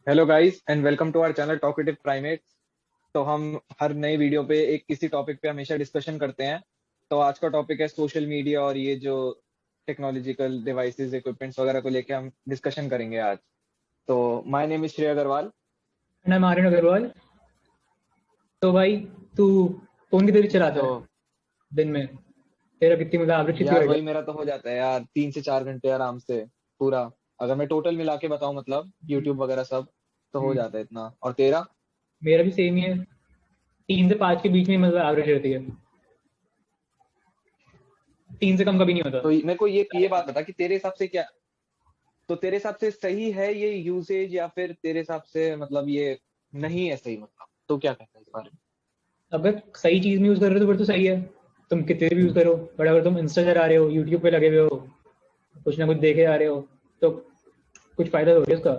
Hello guys and welcome to our channel talkative primates. तो हम हर नई वीडियो पे एक किसी टॉपिक पे हमेशा डिस्कशन करते हैं। तो आज का टॉपिक है सोशल मीडिया और ये जो टेक्नोलॉजिकल डिवाइसेस इक्विपमेंट्स वगैरह को लेके हम डिस्कशन करेंगे आज। तो माय नेम इज श्रेय अग्रवाल। मैं आर्यन अग्रवाल। तो भाई, तू फोन कितनी देर चलाता तो है दिन में? तेरा कितनी मतलब एवरेज कितनी यार हो वही जाती मेरा तो हो जाता है यार 3 से 4 घंटे आराम से पूरा। अगर मैं टोटल मिला के बताऊं मतलब है? यूट्यूब वगैरह सब तो हो हम्म, जाता है इतना। और तेरा? मेरा भी सेम ही है। 3 से 5 के बीच में मतलब एवरेज रहती है। 3 से कम कभी नहीं होता। तो मेरे को ये बात बता कि तेरे हिसाब से क्या, तो तेरे हिसाब से सही है ये यूसेज या फिर तेरे हिसाब से मतलब ये नहीं है सही, मतलब तो क्या कहता है इस बारे में? अगर सही चीज में यूज कर रहे हो तो फिर तो सही है। तुम कितने भी यूज करो, बट अगर तुम इंस्टा चला रहे हो, यूट्यूब पे लगे हुए हो, कुछ ना कुछ देखे आ रहे हो, तो कुछ फायदा हो गया उसका।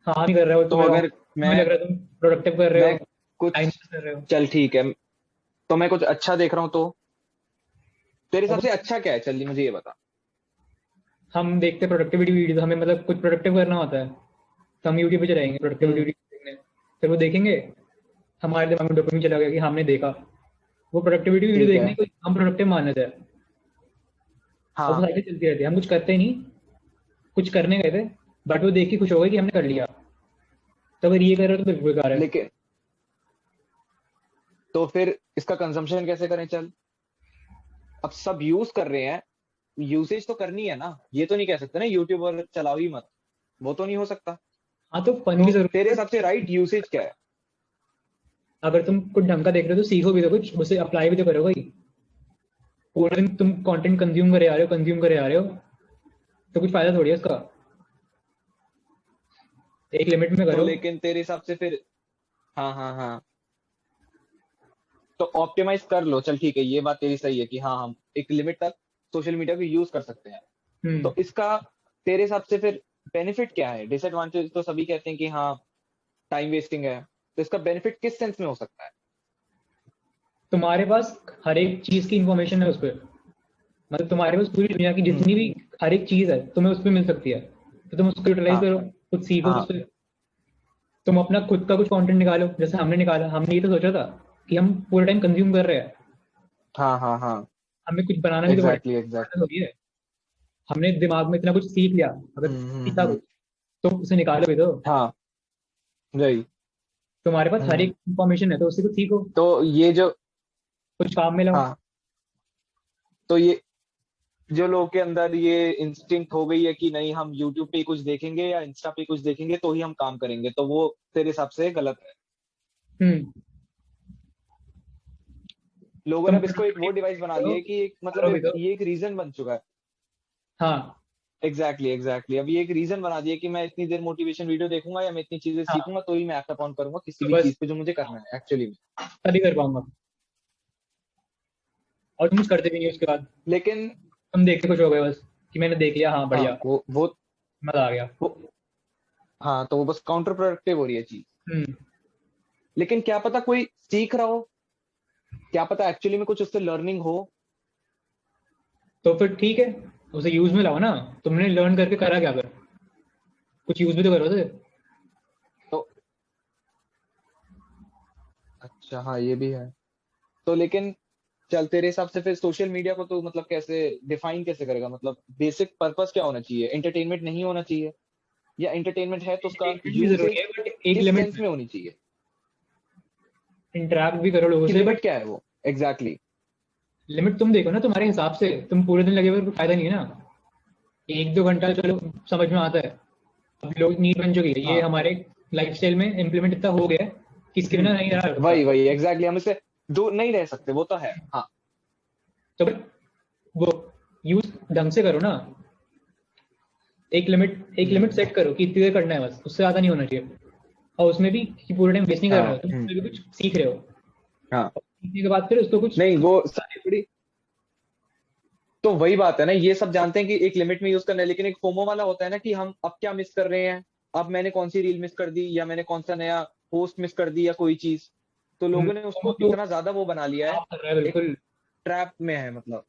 हाँ, नहीं कर रहे हो तो तुम्हें, अगर तुम्हें मैं लग रहा है तुम प्रोडक्टिव कर रहे मैं हो, कुछ, टाइम कर रहे हो। चल ठीक है, तो मैं कुछ अच्छा देख रहा हूँ तो तेरे हिसाब अब से अच्छा क्या है, चल मुझे ये बता। हम देखते प्रोडक्टिविटी वीडियो, हमें मतलब कुछ प्रोडक्टिव करना होता है, तो हम यूट्यूब पे चलाएंगे प्रोडक्टिविटी हम्म। वीडियो देखने। फिर वो देखेंगे, हमारे दिमाग में डोपामिन चला गया कि हमने देखा। वो प्रोडक्टिविटी वीडियो ठीक है। देखने को हम प्रोडक्टिव मान लेते हैं। और वो हाँ। साइकिल चलती रहती है, हम कुछ करते ही नहीं, कुछ करने गए थे, बट वो देख के खुश हो गए कि हमने कर लिया। तो अगर ये कर रहे हो तो बिल्कुल बेकार है। लेकिन तो फिर इसका कंजम्पशन कैसे करें, चल अब सब यूज कर रहे हैं, यूसेज तो करनी है ना, ये तो नहीं कह सकते ना यूट्यूब और चलाओ ही मत, वो तो नहीं हो सकता। हाँ, तो फन तो भी जरूरी तेरे है, हिसाब से बट राइट यूसेज क्या है? अगर तुम कुछ ढंग का देख रहे हो तो सीखो भी, तो कुछ उसे अप्लाई भी तो करो भाई। पूरे दिन तुम कंटेंट कंज्यूम करे आ रहे हो, कंज्यूम करे आ रहे हो, तो कुछ फायदा थोड़ी है उसका। एक लिमिट में तो करो। लेकिन तेरे हिसाब से फिर, हाँ हाँ हाँ, तो ऑप्टिमाइज कर लो, चल ठीक है, ये बात तेरी सही है कि हाँ हम एक लिमिट तक सोशल मीडिया को यूज कर सकते हैं। हम्म तो इसका तेरे हिसाब से फिर बेनिफिट क्या है? डिसएडवांटेज तो सभी कहते हैं कि हाँ टाइम वेस्टिंग है, तो इसका बेनिफिट किस सेंस में हो सकता है? तुम्हारे पास हर एक चीज की इंफॉर्मेशन है उस पर। मतलब तुम्हारे पास पूरी दुनिया की हम्म। जितनी भी हर एक चीज है तुम्हें उस पर मिल सकती है। तो तुम उसको यूटिलाइज हाँ करो, कुछ सीखो हाँ उससे। तुम अपना खुद का कुछ कंटेंट निकालो, जैसे हमने निकाला। हमने ये तो सोचा था कि हम पूरे टाइम कंज्यूम कर रहे हैं, हाँ हाँ हाँ। हमें कुछ बनाना भी तो एग्जैक्टली पड़ेगा, एग्जैक्टली। थोड़ी है। हमने दिमाग में इतना कुछ सीख लिया, अगर सीखा कुछ, तो उसे निकालो भी तो। हाँ वही। तुम्हारे पास हर हम्म। एक इंफॉर्मेशन है, तो उससे कुछ सीखो, तो ये जो, कुछ काम में लाओ। हाँ, तो ये जो लोगों के अंदर ये इंस्टिंक्ट हो गई है कि नहीं हम यूट्यूब पे ही कुछ देखेंगे या इंस्टा पे कुछ देखेंगे तो ही हम काम करेंगे, तो वो तेरे हिसाब से गलत है। हम्म लोगों ने तुम अब इसको एक वो प्रोडक्टिविटी डिवाइस बना करो, लिया है कि एक मतलब करो भी तो। ये एक रीजन बन चुका है। हाँ एग्जैक्टली एग्जैक्टली, अब ये एक रीजन बना दिया कि मैं इतनी देर मोटिवेशन वीडियो देखूंगा या मैं इतनी चीजें हाँ, सीखूंगा तो ही मैं एक्ट ऑन करूंगा किसी तो भी बस चीज पे जो मुझे करना है एक्चुअली में। तभी कर पाऊंगा। और तुम कुछ करते भी नहीं उसके बाद। लेकिन तुम देख के खुश हो गए बस, कि मैंने देख लिया, हाँ हाँ बढ़िया, वो मजा आ गया। वो हाँ, तो वो बस काउंटर प्रोडक्टिव हो रही है चीज। हम्म लेकिन क्या पता कोई सीख रहा हो, क्या पता एक्चुअली में कुछ उससे लर्निंग हो। तो फिर ठीक है, उसे यूज में लाओ ना। तुमने लर्न करके करा क्या? कर कुछ यूज भी तो करो उसे। तो अच्छा हाँ ये भी है। तो लेकिन चल तेरे हिसाब से फिर सोशल मीडिया को तो मतलब कैसे डिफाइन कैसे करेगा, मतलब बेसिक पर्पस क्या होना चाहिए? एंटरटेनमेंट नहीं होना चाहिए, या एंटरटेनमेंट है तो उसका एंटरटेनमेंट भी जरूरी यूसेज है, बट एक किस लिमिट सेंस में। में होनी चाहिए? इंटरेक्ट भी करो लोगों कि से, लिमिट बट क्या है वो एग्जैक्टली exactly? लिमिट तुम देखो ना तुम्हारे हिसाब से। तुम पूरे दिन लगे हुए कोई फायदा नहीं है ना। 1-2 घंटा चलो समझ में आता है। अब लोग नीड बन चुकी है, ये हाँ। हमारे लाइफस्टाइल में इम्प्लीमेंट इतना हो गया है कि इसके बिना नहीं रहा वही सकता। वही एग्जैक्टली exactly, हम इससे दूर नहीं रह सकते, वो तो है हाँ। तो वो यूज ढंग से करो ना। एक लिमिट हम्म। सेट करो कि इतनी देर करना है, बस उससे ज्यादा नहीं होना चाहिए। और उसमें भी कि पूरे टाइम वेस्ट नहीं कर रहे हाँ। हो, तुम उसमें भी कुछ सीख रहे हो। हाँ। और सीखने के बाद फिर उसको कुछ नहीं वो सारी बड़ी, तो वही बात है ना, ये सब जानते हैं कि एक लिमिट में यूज करना है, लेकिन एक फोमो वाला होता है ना कि हम अब क्या मिस कर रहे हैं, अब मैंने कौन सी रील मिस कर दी या मैंने कौन सा नया पोस्ट मिस कर दी या कोई चीज, तो लोगों ने तुम उसको तो इतना ज्यादा वो बना लिया है, आप कर रहे हो एक बिल्कुल। ट्रैप में है मतलब।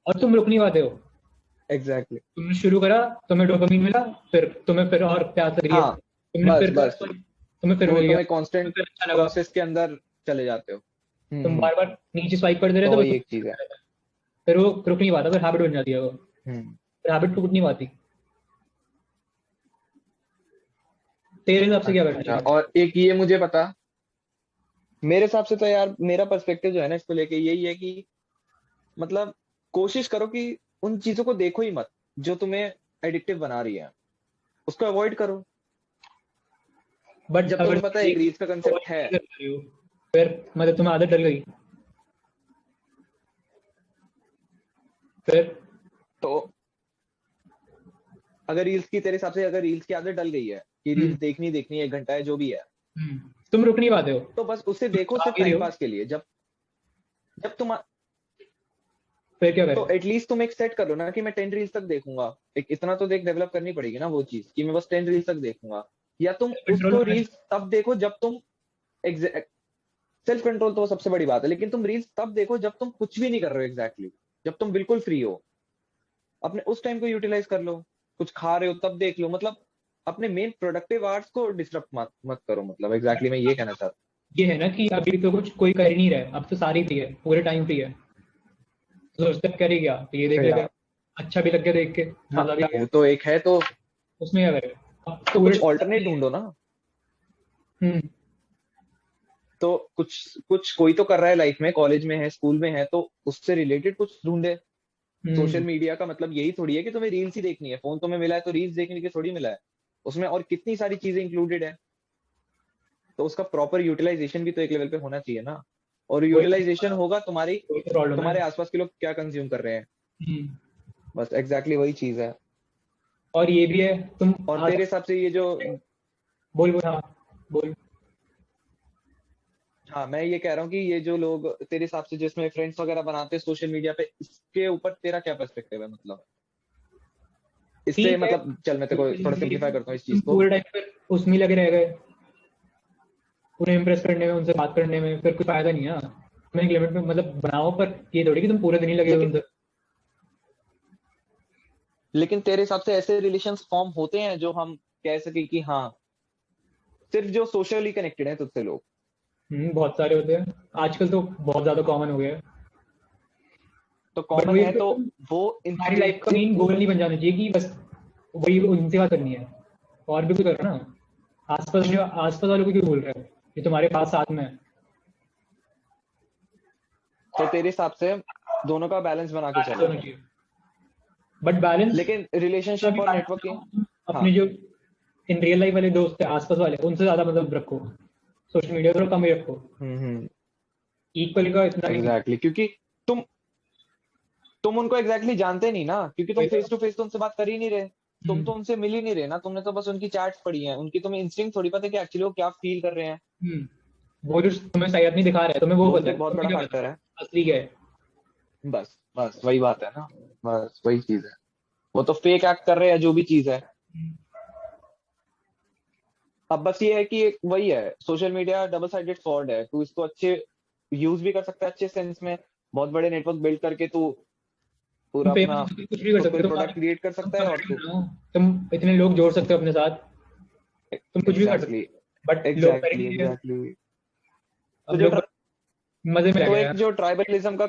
और तुम रुक नहीं पाते हो। Exactly exactly. तुमने शुरू करा, तुम्हें डोपामिन मिला, फिर तुम्हें फिर और प्यास लग रही है, हाँ तुमने बस फिर बस तुम्हें फिर वो मिल गया, तुम्हें तुम्हें कांस्टेंट फिर अच्छा लगा, प्रोसेस के अंदर चले जाते हो। तुम बार बार नीचे स्वाइप करते तो रहते हो, वही बस एक चीज है। फिर वो रुक नहीं पाता, फिर हैबिट बन जाती है वो, हम्म फिर हैबिट टूट नहीं पाती। तेरे हिसाब से क्या करना अच्छा, चाहिए? और एक ये मुझे बता, मेरे हिसाब से तो यार मेरा पर्सपेक्टिव जो है ना इसको लेके यही है कि मतलब कोशिश करो कि उन चीजों को देखो ही मत जो तुम्हें एडिक्टिव बना रही है, उसको अवॉइड करो। बट जब अगर तुम्हें पता है एक रील्स का कंसेप्ट है, कर रहे हो, फिर मतलब तुम्हें आदत डल गई, फिर तो अगर रील्स की तेरे हिसाब से अगर रील्स की आदत डल गई है कि हम्म, रील्स देखनी देखनी है, 1 घंटा है जो भी है, तुम रुक नहीं पाते हो, तो बस उसे तुम देखो खा सिर्फ भी रहे टाइम हो, पास के लिए। जब जब तुम फिर क्या तो करें? एटलीस्ट तुम एक सेट करो ना कि मैं 10 रील्स तक देखूंगा। एक इतना तो देख डेवलप करनी पड़ेगी ना वो चीज कि मैं बस 10 रील्स तक देखूंगा। या तुम कंट्रोल उसको होना रील्स तब देखो जब तुम सेल्फ कंट्रोल तो सबसे बड़ी बात है, लेकिन तुम रील्स तब देखो जब तुम कुछ भी नहीं कर रहे हो एग्जैक्टली, जब तुम बिल्कुल फ्री हो। अपने उस टाइम को यूटिलाइज कर लो, कुछ खा रहे हो तब देख लो, मतलब अपने मेन प्रोडक्टिव आवर्स को डिस्टर्ब मत मत करो, मतलब एग्जैक्टली मैं ये कहना चाहता चाहिए। ये है ना कि अभी तो कुछ कोई कर ही नहीं रहा है, अब तो सारी फ्री है, पूरे टाइम फ्री है, तो सोचते हैं कर ही क्या, तो ये देख हूँ लेते यार। हैं, अच्छा भी लग गया देख के, हाँ, मजा भी वो आया, तो एक है, उसमें क्या करें, अब तो पूरे कुछ ऑल्टरनेट ढूंढो ना। हम्म तो कुछ कुछ कोई तो कर रहा है लाइफ में, कॉलेज में है, स्कूल में है, तो उससे रिलेटेड कुछ ढूंढे। सोशल हम्म मीडिया का मतलब यही थोड़ी है कि तुम्हें रील्स ही देखनी है, फोन तुम्हें मिला है तो रील्स देखने के लिए थोड़ी मिला है, उसमें और कितनी सारी चीजें इंक्लूडेड है। तो उसका प्रॉपर यूटिलाइजेशन भी तो एक लेवल पे होना चाहिए ना। और वही यूटिलाइजेशन होगा तुम्हारी, वही तो प्रॉब्लम है। तुम्हारे आसपास के लोग क्या कंज्यूम कर रहे हैं। हम्म, बस एग्जैक्टली वही चीज है। और ये भी है, तुम और आज तेरे हिसाब से ये जो, बोल बोल, हाँ बोल। हाँ मैं ये कह रहा हूँ कि ये जो लोग तेरे हिसाब से जिसमें फ्रेंड्स वगैरह बनाते हैं सोशल मीडिया पे, इसके ऊपर तेरा क्या पर्सपेक्टिव है, मतलब इससे, ठीक है, मतलब चल मैं तेरे को थोड़ा सिंप्लीफाई करता हूँ इस तुम चीज को। पूरे टाइम पर उसमें ही लगे रह गए, उन्हें इम्प्रेस करने में, उनसे बात करने में, फिर कोई फायदा नहीं है। तुम एक लिमिट में मतलब बनाओ, पर ये थोड़ी कि तुम पूरे दिन ही लगे हो लेकिन उनसे। लेकिन तेरे हिसाब से ऐसे रिलेशंस फॉर्म होते हैं जो हम कह सके कि हाँ सिर्फ जो सोशली कनेक्टेड है तुझसे लोग। बहुत सारे होते हैं, आजकल तो बहुत ज्यादा कॉमन हो गया है। तो बट कॉमन वही है तो, तो वो हमारी लाइफ का मेन गोल नहीं बन जाना चाहिए कि बस वही उनसे बात करनी है, और भी कुछ करो ना, आसपास वालों को क्यों बोल रहे हो, ये तुम्हारे पास साथ में है। तो तेरे हिसाब से दोनों का बैलेंस बना के बैलेंस चलो। होना चाहिए, बट बैलेंस लेकिन अभी रिलेशनशिप और बैलेंस नेटवर्किंग। अपने हाँ जो इन रियल लाइफ वाले दोस्त है, आसपास वाले, उनसे ज्यादा मतलब रखो, सोशल मीडिया थोड़ा कम ही रखो, इक्वल का इतना भी नहीं। एग्जैक्टली क्योंकि तुम तुम उनको एग्जैक्टली जानते नहीं ना, क्योंकि तुम वही तो। फेस टू फेस तो उनसे बात कर ही नहीं रहे। तुम हम्म तो उनसे मिल ही नहीं रहे ना, तुमने तो बस उनकी चैट्स पढ़ी हैं, उनकी तुम्हें इंस्टिंक्ट थोड़ी पता है कि एक्चुअली वो क्या फील कर रहे हैं। वो जो तुम्हें शायद नहीं दिखा रहा है, तुम्हें वो वो पता तो है, एक बहुत तुम्हें बड़ा क्या फैक्टर पता है। असली क्या है। बस बस वही बात है ना, बस वही चीज है। वो तो फेक एक्ट कर रहे हैं जो भी चीज है। हम्म, अब बस ये है कि वही है, social media double sided sword है, तू इसको अच्छे यूज भी कर सकता है अच्छे सेंस में, बहुत बड़े नेटवर्क बिल्ड करके तू तुम पूरा अपना फेमस हो सकते हो, कुछ भी कर खुद सकते पे हो, प्रोडक्ट क्रिएट कर तुम सकता है। और कम्युनिटी तू बनाओ, तुम इतने लोग जोड़ सकते हो अपने साथ, तुम कुछ भी कर सकते एग्जैक्टली हो, बट लोग एग्जैक्टली करेंगे, एग्जैक्टली तो अब लोग मजे में तो लगे एक हैं। जो ट्राइबलिज्म का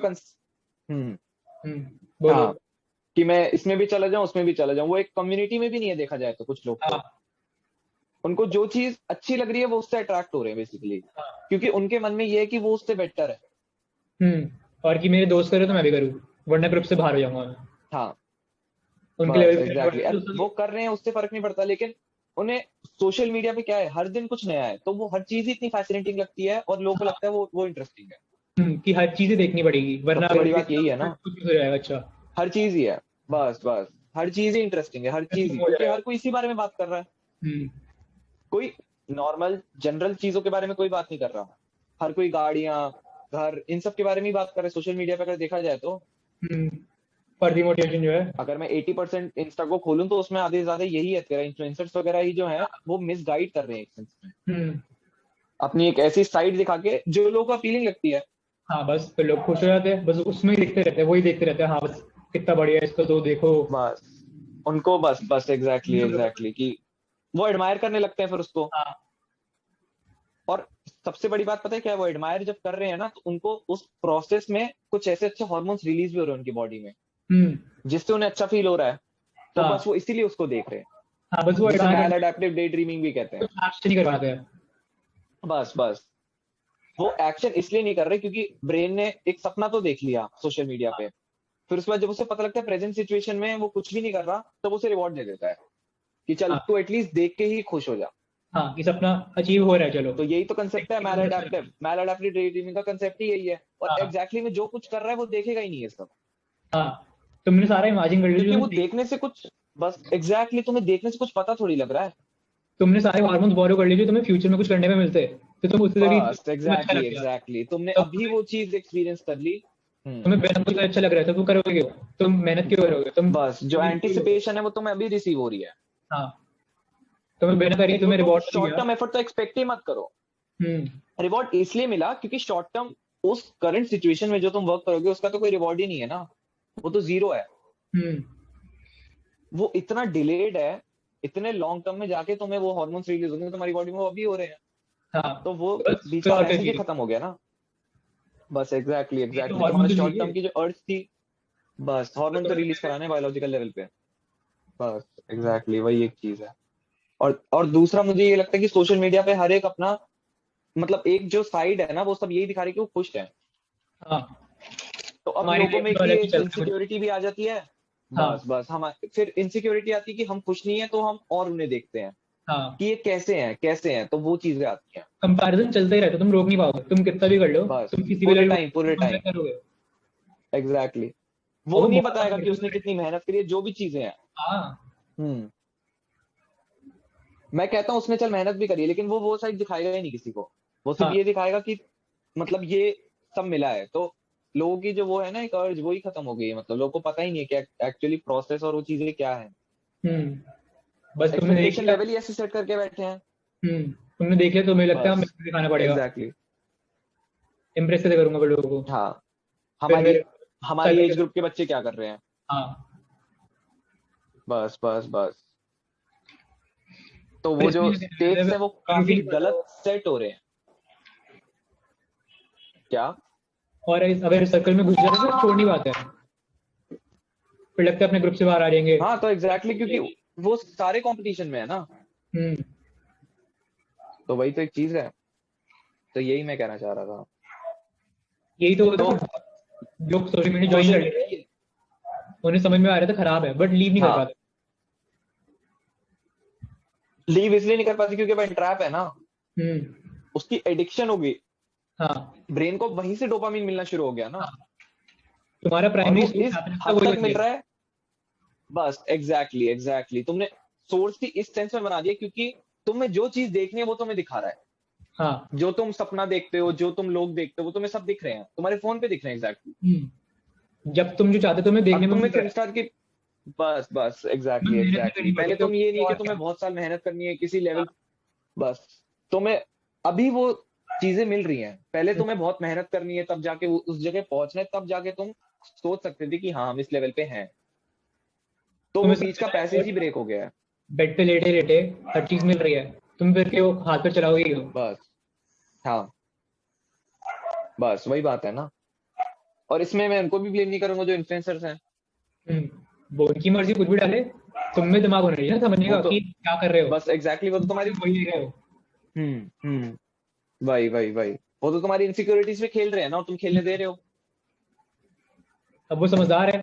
हम्म बोलो। हाँ, कि मैं इसमें भी चला जाऊं उसमें भी चला जाऊं, वो एक कम्युनिटी में भी नहीं है देखा जाए तो। कुछ लोग तो हाँ उनको जो चीज अच्छी लग रही है वो उससे अट्रैक्ट हो रहे हैं बेसिकली, हाँ। क्योंकि उनके मन में ये है कि वो उससे बेटर है। और कि मेरे दोस्त करे तो मैं भी करूँ, वरना ग्रुप से बाहर हो जाऊंगा मैं, हाँ उनके बस लेवल पे एग्जैक्टली बढ़ वो कर रहे हैं उससे फर्क नहीं पड़ता, लेकिन उन्हें सोशल मीडिया पे क्या है, हर दिन कुछ नया है, तो वो हर चीज ही इतनी फैसिनेटिंग लगती है और लोगों को लगता है वो इंटरेस्टिंग है। कि हर चीजें देखनी पड़ेगी, वरना सबसे अगर बड़ी बात देखना यही है तो ना, कुछ हो जाएगा। अच्छा, हर चीज ही है। बस बस हर चीज ही इंटरेस्टिंग है, हर चीज ही, हो क्योंकि जाएगा। हर कोई इसी बारे में बात कर रहा है। हम्म कोई नॉर्मल जनरल चीजों के बारे में कोई बात नहीं कर रहा। हर कोई गाड़ियां, घर, इन सब के बारे में ही बात कर रहे हैं सोशल मीडिया पे अगर देखा जाए तो। हम्म फर्जी मोटिवेशन जो है। अगर मैं 80% इंस्टा को खोलूं तो उसमें आधे से ज्यादा यही है, तेरा इन्फ्लुएंसर्स वगैरह ही जो है वो मिसगाइड कर रहे हैं एक सेंस में, हम्म अपनी एक ऐसी साइड दिखा के जो लोगों को अपीलिंग लगती है। हाँ, बस फिर लोग खुश हो जाते हैं, बस उसमें ही देखते रहते हैं, वही देखते रहते हैं, हाँ बस कितना बढ़िया है इसका तो देखो। बस उनको बस बस एग्जैक्टली कि वो एडमायर करने लगते हैं फिर उसको। हाँ। और सबसे बड़ी बात पता है क्या है, वो एडमायर जब कर रहे हैं ना तो उनको उस प्रोसेस में कुछ ऐसे अच्छे हार्मोन्स रिलीज भी हो रहे हैं उनकी बॉडी में, जिससे उन्हें अच्छा फील हो रहा है। तो हाँ। बस वो इसीलिए उसको देख रहे हैं, हाँ, बस वो जिसे एडमायर मैल करते अडेप्टिव डे ड्रीमिंग भी कहते हैं, हैं। कुछ एक्शन नहीं कर पाते हैं। बस बस वो एक्शन इसलिए नहीं कर रहे क्योंकि ब्रेन ने एक सपना तो देख लिया सोशल मीडिया पे, फिर उसके बाद जब उसे पता लगता है प्रेजेंट सिचुएशन में वो कुछ भी नहीं कर रहा, तब उसे रिवॉर्ड दे देता है कि चल हाँ। तू एटलीस्ट देख के ही खुश हो जा। हाँ, कि सपना अचीव हो रहा है, चलो। तो यही तो कंसेप्ट है मैल अडेप्टिव डे ड्रीमिंग का कंसेप्ट ही यही है। और हाँ। एग्जैक्टली में जो कुछ कर रहा है वो देखेगा ही नहीं है सब, हाँ, तुमने सारा इमेजिन कर लिया क्योंकि जो वो देखने से कुछ, बस एग्जैक्टली तुम्हें देखने से कुछ पता थोड़ी लग रहा है। तुमने सारे हार्मोन्स बोरो कर लिए जो तुम्हें फ्यूचर में कुछ करने में मिलते हैं, तो तुम उससे जरिए बस तुम्हें अच्छा एग्जैक्टली लग गया, एग्जैक्टली तुमने तो अभी वो चीज एक्सपीरियंस कर ली। तुम्हें बिना कुछ अच्छा लग रहा है तो तुम करोगे, तुम मेहनत क्यों करोगे तुम? बस जो एंटिसिपेशन है वो तुम्हें अभी रिसीव हो रही है। हाँ, तुम्हें बिना करिए तो तुम्हें तुम रिवॉर्ड मिल शॉर्ट गया। टर्म एफर्ट तो एक्सपेक्ट ही मत करो। हम्म। रिवॉर्ड इसलिए मिला क्योंकि शॉर्ट टर्म उस करंट सिचुएशन में जो तुम वर्क करोगे उसका तो कोई रिवॉर्ड ही नहीं है ना, वो तो जीरो है। हम्म। वो इतना डिलेड है, इतने लॉन्ग टर्म में जाके तुम्हें वो हार्मोन्स रिलीज होंगे तुम्हारी बॉडी में, वो अभी हो रहे हैं। हाँ, तो वो बस बीच फिर का और क्या मैसेज ही चाहिए? खत्म हो गया ना। बस एग्जैक्टली ये तो एग्जैक्टली हार्मोन तुम्हारा तो शॉर्ट टर्म चाहिए। की जो अर्ज थी, बस हार्मोन तो तो रिलीज कराने बायोलॉजिकल लेवल पे। बस एग्जैक्टली वही एक चीज है। और दूसरा मुझे ये लगता है कि सोशल मीडिया पे हर एक अपना, मतलब एक जो साइड है ना वो सब यही दिखा रही है कि वो खुश है। हाँ, तो अब हमारी लोगों लाइफ में तो कि अलग ही एक चलता है कुछ। इनसिक्योरिटी भी आ जाती है। हाँ। बस बस हम फिर इनसिक्योरिटी आती है कि हम खुश नहीं है, तो हम और उन्हें देखते हैं हाँ, कि ये कैसे हैं, तो वो चीजें आती हैं। कंपैरिजन चलता ही रहता है, तुम रोक नहीं पाओगे, तुम कितना भी कर लो, बस तुम किसी भी लेवल पूरे पर टाइम कंपेयर करोगे। एग्जैक्टली और वो वो नहीं बहुत बताएगा कि नेगेटिव उसने है। कितनी मेहनत करी है, जो भी चीजें हैं। हाँ। हम्म मैं कहता हूँ उसने चल मेहनत भी करी है, लेकिन वो साइड दिखाएगा ही नहीं किसी को। वो सिर्फ हाँ। ये दिखाएगा कि मतलब ये सब मिला है, तो लोगों की जो वो है ना एक अर्ज, वो ही खत्म हो गई है। मतलब लोगों को पता ही नहीं है कि एक्चुअली प्रोसेस और वो चीजें क्या है। बस तुमने देख एक्सपेक्टेशन लिया। लेवल ही ऐसे सेट करके बैठे हैं। तुमने देख लिया तो मुझे लगता है बस हमें दिखाना पड़ेगा। एग्जैक्टली इम्प्रेस कैसे करूंगा मैं लोगों को? हाँ, फिर हमारी मेरे हमारी कल एज ग्रुप के बच्चे क्या कर रहे हैं। हाँ। बस बस बस तो फिर वो जो इसमें स्टेट्स है वो काफी रूटीन बनाओ। गलत सेट हो रहे हैं। क्या? और अगर सर्कल में घुस जाते हैं तो छोड़ नहीं पाते हैं, फिर लगता है अपने ग्रुप से बाहर आ जाएंगे। हाँ तो एग्जैक्टली क्योंकि वो सारे कंपटीशन में है ना, हम्म। तो वही तो एक चीज है। तो यही मैं कहना चाह रहा था। यही तो होता तो है कि लोग सोशल मीडिया ज्वाइन सोशल कर लेते हैं, उन्हें समझ में आ रहा था खराब है बट लीव नहीं कर हाँ, पाते। लीव इसलिए नहीं कर पाती क्योंकि भाई ट्रैप है ना, हम्म। उसकी एडिक्शन हो गई। हाँ। ब्रेन को वहीं से डोपामिन मिलना शुरू हो गया ना, हाँ, तुम्हारा और प्राइमरी वो सोर्स इस हैप्पीनेस का हद वही तक बन मिल गया। रहा है। बस एग्जैक्टली तुमने सोर्स ही इस सेंस में बना दिया क्योंकि तुम्हें जो चीज देखनी है वो तुम्हें दिखा रहा है। हाँ। जो तुम सपना देखते हो, जो तुम लोग देखते हो, वो तुम्हें सब दिख रहे हैं, तुम्हारे फोन पे दिख रहे हैं एग्जैक्टली। जब तुम जो चाहते हो तुम्हें देखने अब में तुम्हें मिल रहा फिर है, स्टार्ट की, बस बस तुम्हें एग्जैक्टली मेहनत नहीं एग्जैक्टली करनी पहले पड़ती तो तुम ये नहीं कि और तुम्हें क्या। बहुत साल मेहनत करनी है किसी लेवल, हाँ। बस तुम्हें अभी वो चीजें मिल रही हैं। पहले तुम्हें बहुत मेहनत करनी है तब जाके उस जगह पहुंचना है, तब जाके तुम सोच सकते थे कि हाँ हम इस लेवल पे हैं। तो वो तुम्हें सब बीच का मिला है पैसेज ही और ब्रेक हो गया है। बेड पे लेटे लेटे हर चीज मिल रही है, तुम फिर क्यों हाथ पर चलाओगे क्यों? बस हाँ, बस वही बात है ना। और इसमें मैं उनको भी ब्लेम नहीं करूंगा जो इन्फ्लुएंसर्स हैं। वो उनकी मर्जी कुछ भी डाले, तुम में दिमाग होना चाहिए ना समझने वो का तो कि क्या कर रहे हो। बस एग्जैक्टली वो तो तुम तुम्हारी, सिर्फ वही देख रहे हो। वही वही वही वो तो तुम्हारी इनसिक्योरिटीज पे खेल रहे हैं ना, और तुम खेलने दे रहे हो। अब वो समझदार है,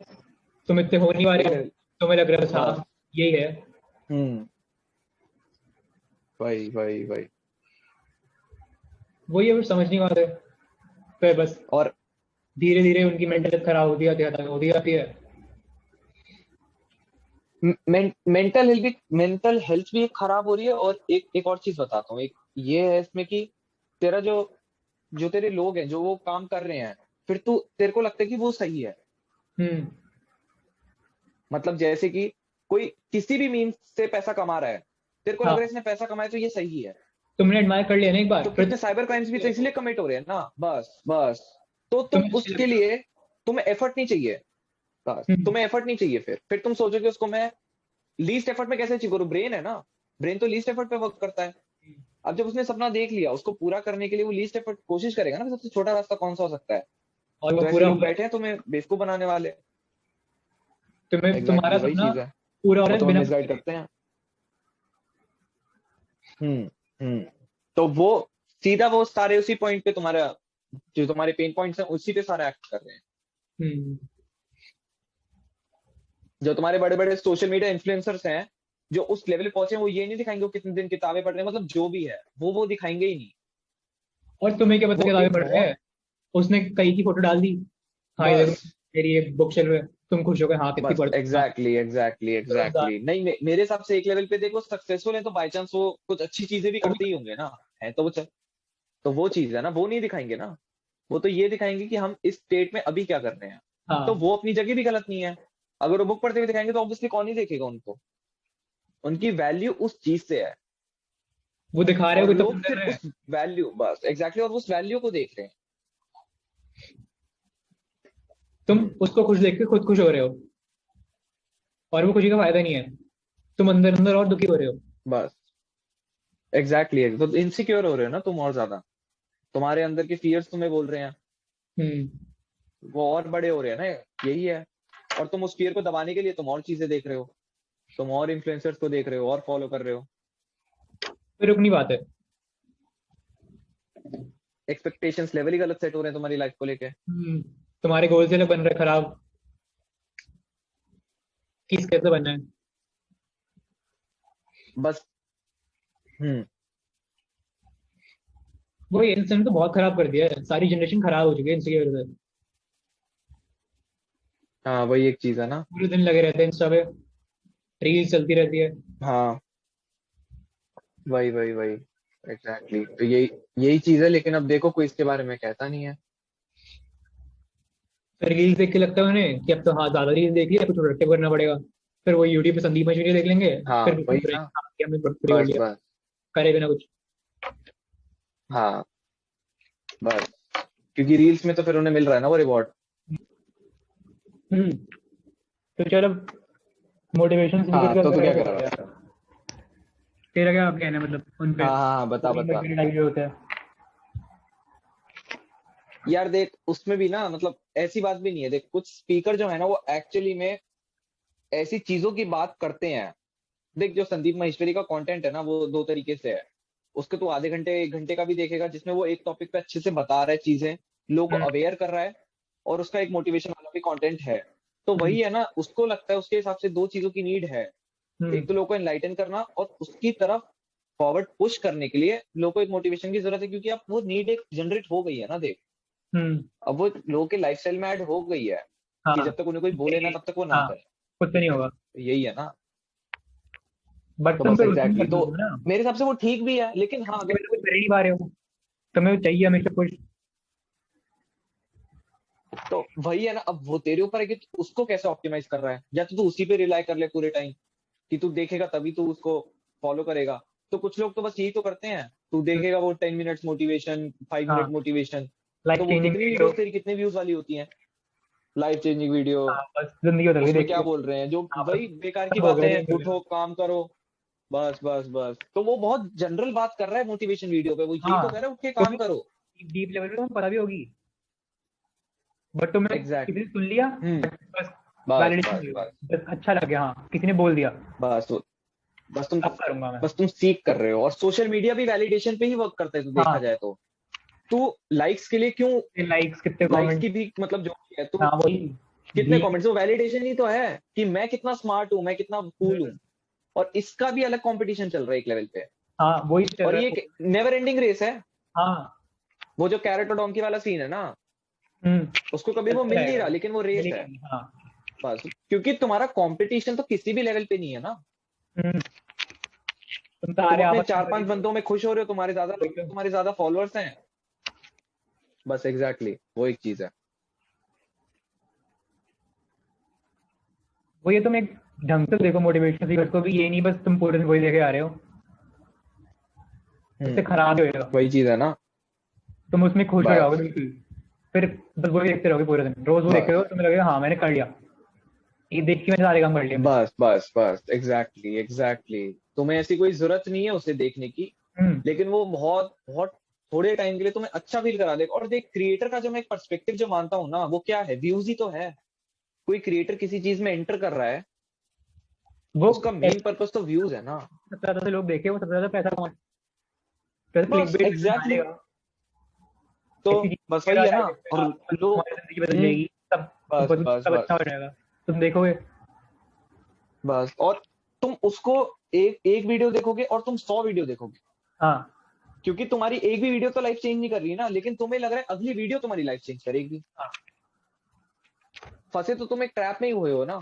तुम इतने हो नहीं पा वही रहे हो, लेवल, तुम्हें लग रहा है बस हाँ यही है। हम्म वही वही वही वही है, फिर समझ नहीं पाते, फिर बस और धीरे धीरे उनकी मेंटल हेल्थ खराब होती जाती है। मेंटल हेल्थ भी एक खराब हो रही है। और एक और चीज बताता हूँ, एक ये है इसमें कि तेरा जो जो तेरे लोग हैं जो वो काम कर रहे हैं, फिर तेरे को लगता है कि वो सही है। हम्म। मतलब जैसे कि कोई किसी भी मीन्स से पैसा कमा रहा है, तेरे को लग रहा है हाँ, इसने पैसा कमाया तो ये सही है। तुमने एडमायर कर लिया ना एक बार तो फिर कितने साइबर क्राइम्स भी तो इसलिए कमिट हो रहे हैं ना। बस बस तो तुम तुम्हें अच्छी उसके लगती लिए, तुम्हें एफर्ट नहीं चाहिए। बस है। तुम्हें एफर्ट नहीं चाहिए, फिर तुम सोचोगे उसको मैं लीस्ट एफर्ट में कैसे अचीव करूं, ब्रेन है ना। ब्रेन तो लीस्ट एफर्ट पे वर्क करता है। अब जब उसने सपना देख लिया, उसको पूरा करने के लिए वो लीस्ट एफर्ट कोशिश करेगा ना कि सबसे छोटा रास्ता कौन सा हो सकता है। और वो तो ऐसे पूरा लोग बैठे हैं तुम्हें बेवकूफ बनाने वाले। तुम्हारा एग्जैक्टली वही सपना चीज है, पूरा हो वो रहा है तुम्हें बिना मिसगाइड करते हैं। हम्म। तो वो सीधा वो सारे उसी पॉइंट पे तुम्हारा, जो तुम्हारे पेन पॉइंट्स हैं उसी पे सारा एक्ट कर रहे हैं। हम्म, जो तुम्हारे बड़े बड़े सोशल मीडिया इन्फ्लुएंसर्स हैं, जो उस लेवल पे पहुंचे हैं, वो ये नहीं दिखाएंगे वो कितने दिन किताबें पढ़ रहे हैं, मतलब जो भी है वो दिखाएंगे ही नहीं। और तुम्हें क्या पता वो किताबें एक पढ़ रहे बहुत, हैं। उसने कई की फोटो डाल दी, हाँ ये देखो बस मेरी ये बुक शेल्फ है, तुम खुश हो गए, हाँ कितनी बस पढ़, हाँ तुरंत एग्जैक्टली नहीं मेरे हिसाब से एक लेवल पे देखो सक्सेसफुल है तो बाय चांस वो कुछ अच्छी चीजें भी करते ही होंगे ना, है तो वो तो वो चीज है ना, वो नहीं दिखाएंगे ना। वो तो ये दिखाएंगे कि हम इस स्टेट में अभी क्या कर रहे हैं। तो हाँ वो अपनी जगह भी गलत नहीं है। अगर वो बुक पढ़ते हुए दिखाएंगे तो ऑब्वियसली कौन ही देखेगा उनको। उनकी वैल्यू उस चीज से है, वो दिखा रहे हो और कि तो लोग कर सिर्फ रहे हैं। उस वैल्यू, बस एग्जैक्टली और उस वैल्यू को देख रहे हैं। तुम उसको खुश देख के खुद खुश हो रहे हो, और वो खुशी का फायदा नहीं है, तुम अंदर अंदर और दुखी हो रहे हो। बस तो इनसिक्योर हो रहे हो ना तुम और ज्यादा, तुम्हारे अंदर के फियर्स तुम्हें बोल रहे हैं, हम्म, वो और बड़े हो रहे हैं ना, यही है। और तुम उस फियर को दबाने के लिए तुम और चीजें देख रहे हो, तुम और इन्फ्लुएंसर्स को देख रहे हो और फॉलो कर रहे हो। फिर रुकनी बात है। एक्सपेक्टेशंस लेवल ही गलत सेट हो रहे हैं तुम्हारी लाइफ को लेके। तुम्हारे गोल से अलग बन रहे खराब, किस कैसे बनना है। बस। हम्म। वो इंसान तो बहुत खराब कर दिया है, सारी जनरेशन खराब हो चुकी है इनकी वजह से। हाँ वही एक चीज है ना। पूरे दिन लगे रहते हैं इंस्टा पे, रील्स चलती रहती है। हाँ वही एग्जैक्टली तो यही यही चीज है, लेकिन अब देखो कोई इसके बारे में कहता नहीं है। फिर रील्स देख के लगता है उन्हें कि अब तो हाँ ज्यादा रील्स देख लिया, कुछ प्रोडक्टिव करना पड़ेगा। फिर वो यूट्यूब पे संदीप मशहूरी देख लेंगे, हाँ फिर वही दुखी हो ना। जाएंगे, हाँ, कि हमने प्रोडक्टिव कर बस लिया, बस। करेगा ना कुछ। हाँ बस, क्योंकि रील्स में तो फिर उन्हें मिल रहा है ना वो रिवॉर्ड। हम्म। तो चलो, मोटिवेशन स्पीकर हाँ का तो तू क्या क्या कर रहा है? है? तेरा क्या कहना है, मतलब उन पे हाँ बता बता। टाइप जो होता है। यार देख उसमें भी ना, मतलब ऐसी बात भी नहीं है, देख कुछ स्पीकर जो है ना वो एक्चुअली में ऐसी चीजों की बात करते हैं। देख जो संदीप माहेश्वरी का कंटेंट है ना वो दो तरीके से है। उसके तो आधे घंटे एक घंटे का भी देखेगा जिसमें वो एक टॉपिक पे अच्छे से बता रहा है चीजें, लोगों को हम्म, अवेयर कर रहा है, और उसका एक मोटिवेशन वाला भी कंटेंट है। तो हम्म, वही है ना, उसको लगता है उसके हिसाब से दो चीजों की नीड है। हम्म, एक तो लोगों को एनलाइटन करना, और उसकी तरफ फॉरवर्ड पुश करने के लिए लोगों को एक मोटिवेशन की जरूरत है, क्योंकि अब वो नीड एक जनरेट हो गई है ना देख। हम्म, अब वो लोगों के लाइफस्टाइल में ऐड हो गई है कि हाँ जब तक उन्हें कोई बोले ना तब तक वो ना हाँ, करें। कुछ तो नहीं होगा। यही है ना। बट तो तुम बस फिर उसमें एग्जैक्टली कर तो दो ना, मेरे हिसाब से वो ठीक भी है, लेकिन हाँ अगर तुम्हें तो कुछ कर ही नहीं पा रहे हो, तुम्हें तो चाहिए हमेशा कुछ। तो वही है ना, अब वो तेरे ऊपर है कि तू उसको कैसे ऑप्टिमाइज कर रहा है, या तो तू उसी पे रिलाई कर ले पूरे टाइम कि तू देखेगा तभी तू उसको फॉलो करेगा। तो कुछ लोग तो बस यही तो करते हैं, तू देखेगा वो 10 मिनट्स मोटिवेशन, 5 मिनट हाँ, मोटिवेशन, लाइफ तो वो चेंजिंग कितनी वीडियो। वीडियोस तेरी कितने व्यूज वाली होती हैं, लाइफ चेंजिंग वीडियो। हाँ बस जिंदगी बदल गई उसमें देख क्या के। बोल रहे हैं, जो हाँ बस वही बेकार की सब हो बातें गया हैं, देख के। उठो काम करो, बस तो वो बहुत जनरल बात कर रहा है मोटिवेशन वीडियो पे, वो यही तो हाँ, कह रहा है उठ के काम तुम्हें करो। डीप लेवल पे तुम्हें पता भी होगी, बट तुमने किसी एग्जैक्टली। ने सुन लिया, हम्म। बस बस वैलिडेशन बस मिल बस गया, बस अच्छा लग गया, हाँ किसी ने बोल दिया, बस बस तुम अब करूंगा मैं। बस तुम सीख कर रहे हो, और सोशल मीडिया भी वैलिडेशन पे ही वर्क करता है, तो देखा हाँ, जाए तो तू लाइक्स के लिए क्यों, लाइक्स कितने लाइक्स की कमेंट्स। भी मतलब जो भी है तू, हाँ वही, कितने भी, कमेंट्स, वो वैलिडेशन ही तो है कि मैं कितना स्मार्ट हूँ, मैं कितना कूल हूँ। और इसका भी अलग कंपटीशन चल रहा है एक लेवल पे। हाँ वही तो चल और रहा ये है। एक नेवर एंडिंग रेस है। हाँ, वो जो कैरेट और डोंकी वाला सीन है ना, हम्म, उसको कभी वो चलता मिल नहीं रहेगा रहा, वो, लेकिन वो रेस है। मिलेगी हाँ। बस क्योंकि तुम्हारा कंपटीशन तो किसी भी लेवल पे नहीं है ना। हम्म, तुम तुम सारे अपने आपस में चार कर ही पांच रहे हो। बंदों में खुश हो रहे हो, तुम्हारे ज्यादा वही लोग तो, तुम्हारे ज्यादा फॉलोअर्स हैं। बस एग्जैक्टली वो एक चीज है। वो ये तुम एक ढंग से देखो मोटिवेशन स्पीकर को भी, ये नहीं बस तुम पूरे दिन वही देखे आ रहे हो, उससे हम्म। खराब ही होएगा। वही चीज है ना। तुम उसमें खुश हो जाओगे बस बिल्कुल, फिर बस वही देखते रहोगे पूरे दिन, रोज वो देखते बस रहो, तुम्हें लगेगा हाँ मैंने कर लिया, ये देख के मैंने सारे काम कर लिए मैंने। बस एग्जैक्टली। तुम्हें ऐसी कोई जरूरत नहीं है उसे देखने की, लेकिन वो बहुत बहुत थोड़े टाइम के लिए तुम्हें अच्छा फील करा देगा। और देख, क्रिएटर का जो मैं एक पर्सपेक्टिव जो मानता हूँ ना, वो क्या है, व्यूज ही तो है। कोई क्रिएटर किसी चीज में एंटर कर रहा है, वो उसका मेन पर्पस तो व्यूज है ना। सबसे ज्यादा से लोग देखे, वो सबसे ज्यादा पैसा कमा, क्लिक बस बेट एग्जैक्टली मारेगा, तो ऐसी चीज बस वही वगैरह है ना। टारगेट और करेगा, और लोग तुम्हारी जिंदगी बदल जाएगी, सब बस सब बस सब अच्छा बस हो जाएगा, तुम देखोगे। बस और तुम उसको एक एक वीडियो देखोगे और तुम 100 वीडियो देखोगे, हाँ, क्योंकि तुम्हारी एक भी वीडियो तो लाइफ चेंज नहीं कर रही है ना, लेकिन तुम्हें लग रहा है अगली वीडियो तुम्हारी लाइफ चेंज करेगी। हाँ, फंसे तो तुम एक ट्रैप में ही हुए हो ना।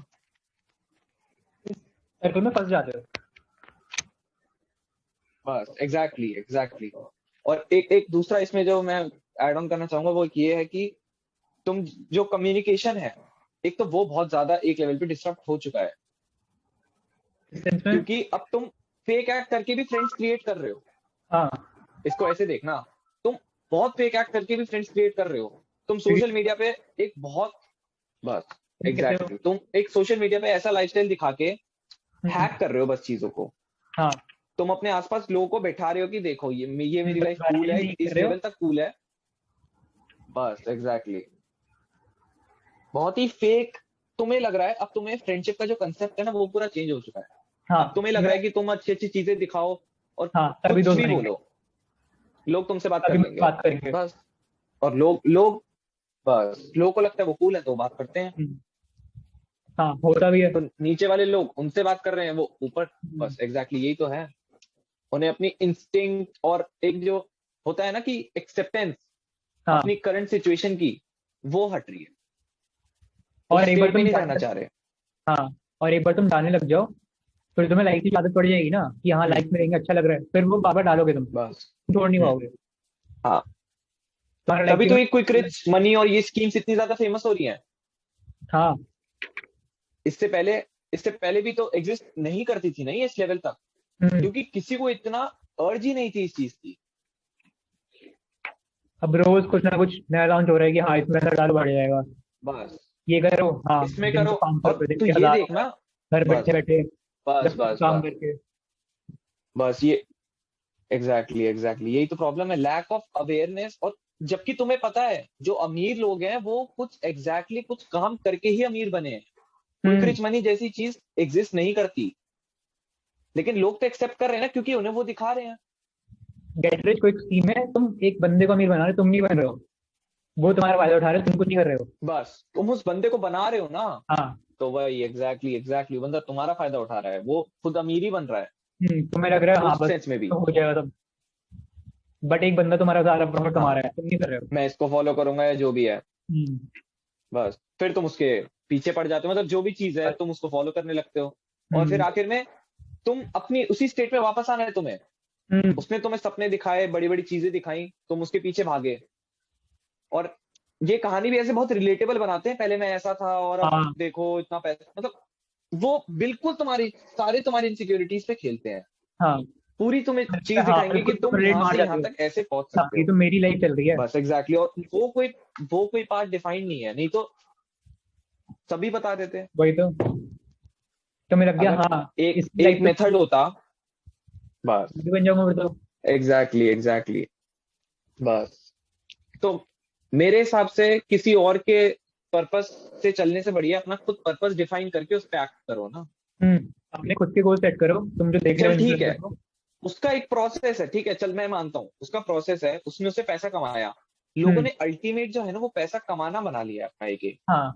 सर्कल में फंस जाते हो। बस एग्जैक्टली एग्जैक्टली। और एक एक दूसरा इसमें जो मैं ऐड ऑन करना चाहूंगा वो ये है कि तुम जो कम्युनिकेशन है, एक तो वो बहुत ज्यादा एक लेवल पे डिस्टर्ब हो चुका है, इस सेंस में। क्योंकि अब तुम फेक एक्ट करके भी फ्रेंड्स क्रिएट कर रहे हो। हाँ, इसको ऐसे देखना, तुम बहुत फेक एक्ट करके भी फ्रेंड्स क्रिएट कर रहे हो। तुम सोशल क्योंकि मीडिया पे एक बहुत बस तुम कहते हो। एग्जैक्टली तुम एक सोशल मीडिया पे ऐसा लाइफस्टाइल दिखा के हम्म, हैक कर रहे हो बस चीजों को। हाँ, तुम अपने आसपास लोगों को बैठा रहे हो कि देखो ये मेरी लाइफ कूल है, नहीं कर इस रहे हो। लेवल तक कूल है। बस एग्जैक्टली बहुत ही फेक। तुम्हें लग रहा है अब तुम्हें फ्रेंडशिप का जो कंसेप्ट है ना वो पूरा चेंज हो चुका है। हाँ, अब तुम्हें लग रहा है कि तुम अच्छी अच्छी चीजें दिखाओ और हाँ, तभी कुछ दोस्त भी बनेंगे, बोलो, लोग तुमसे बात कर तभी लेंगे। बात करेंगे। बस और लोग लोग बस लोगों को लगता है वो कूल है तो वो बात करते हैं। हम्म, हाँ, होता भी है। तो नीचे वाले लोग उनसे बात कर रहे हैं, वो ऊपर। हम्म, बस एग्जैक्टली यही तो है। उन्हें अपनी इंस्टिंक्ट और एक जो होता है ना कि एक्सेप्टेंस हाँ, अपनी करंट सिचुएशन की, वो हट रही है। उस और एक बार स्टेट में तुम नहीं रहना चाह रहे। हाँ, और एक बार तुम डालने लग जाओ, फिर तुम्हें लाइफ की आदत पड़ जाएगी ना कि हाँ हम्म लाइफ में रहेंगे, अच्छा लग रहा है, फिर वो बाबा डालोगे तुम बस छोड़ नहीं हम्म पाओगे। हाँ। तुम्हारा लाइफ तभी की तो ये क्विक रिच मनी और ये स्कीम्स इतनी ज्यादा फेमस हो रही हैं। हाँ। इससे पहले इससे पहले भी तो एग्जिस्ट नहीं करती थी ना ये इस लेवल तक, हम्म, क्योंकि किसी को इतना अर्ज ही नहीं थी इस चीज की। अब रोज कुछ ना कुछ नया लॉन्च हो रहा है कि हाँ इसमें ऐसा डालो बढ़ जाएगा, बस ये करो, हाँ इसमें दिन करो के 500 रुपये, और दिन तू के ये 1000 रुपये, देखना। घर बैठे बस बैठे बस 10 बस काम बस करके। बस ये एग्जैक्टली एग्जैक्टली यही तो प्रॉब्लम है, लैक ऑफ अवेयरनेस। और जबकि तुम्हें पता है जो अमीर लोग हैं वो कुछ कुछ काम करके ही अमीर बने हैं। क्विक हम्म, रिच मनी जैसी चीज एग्जिस्ट नहीं करती, लेकिन लोग तो एक्सेप्ट कर रहे हैं ना क्योंकि उन्हें वो दिखा रहे हैं। गेट रिच क्विक स्कीम है, तुम एक बंदे को अमीर बना रहे हो, तुम नहीं बन रहे हो, वो तुम्हारा फायदा उठा रहे हो, तुम कुछ नहीं कर रहे हो। बस तुम उस बंदे को बना रहे हो ना, हाँ। तो वही एग्जैक्टली बंदा तुम्हारा फायदा उठा रहा है, वो खुद अमीर ही बन रहा है तुम्हें लग रहा है हाँ उस बस सेंस में भी। तो हो जाएगा सब, बट एक बंदा तुम्हारा सारा प्रॉफिट कमा हाँ, रहा है, तुम नहीं कर रहे हो। मैं इसको फॉलो करूंगा या जो भी है, हम्म, बस फिर तुम उसके पीछे पड़ जाते हो, मतलब जो भी चीज है बस। तुम उसको फॉलो करने लगते हो। और फिर हम्म, आखिर में तुम अपनी उसी स्टेट में वापस आना है तुम्हें। हम्म, उसने तुम्हें सपने दिखाए, बड़ी बड़ी चीजें दिखाई, तुम उसके पीछे भागे। और ये कहानी भी ऐसे बहुत रिलेटेबल बनाते हैं, पहले मैं ऐसा था और अब हाँ, देखो इतना पैसा, मतलब वो बिल्कुल तुम्हारी इनसिक्योरिटीज पे खेलते हैं। हाँ, पूरी तुम्हें चीज हाँ, दिखाएंगे कि बिल्कुल तुम तुम रेट यहाँ मार से जाते यहाँ हो। तक ऐसे पहुंच हाँ, सकते ये हो। तो मेरी लाइफ चल रही है। बस एग्जैक्टली और वो कोई पार्ट डिफाइंड नहीं है, नहीं तो सभी बता देते हैं। वही तो तुम्हें लग गया अगर हाँ एक इसकी एक लाइफ तो मेथड होता। बस मैं भी बन जाऊंगा फिर तो। एग्जैक्टली बस तो मेरे हिसाब से किसी और के पर्पस से चलने से बढ़िया अपना खुद पर्पस डिफाइन करके उस पर एक्ट करो ना। अपने खुद के गोल सेट करो, तुम जो देख रहे चल हो ठीक इन्फ्लुएंसर है, को। उसका एक प्रोसेस है, ठीक है, चल मैं मानता हूँ उसका प्रोसेस है, उसने उससे पैसा कमाया। लोगों हम्म, ने अल्टीमेट जो है ना वो पैसा कमाना बना लिया है अपना एक। हाँ,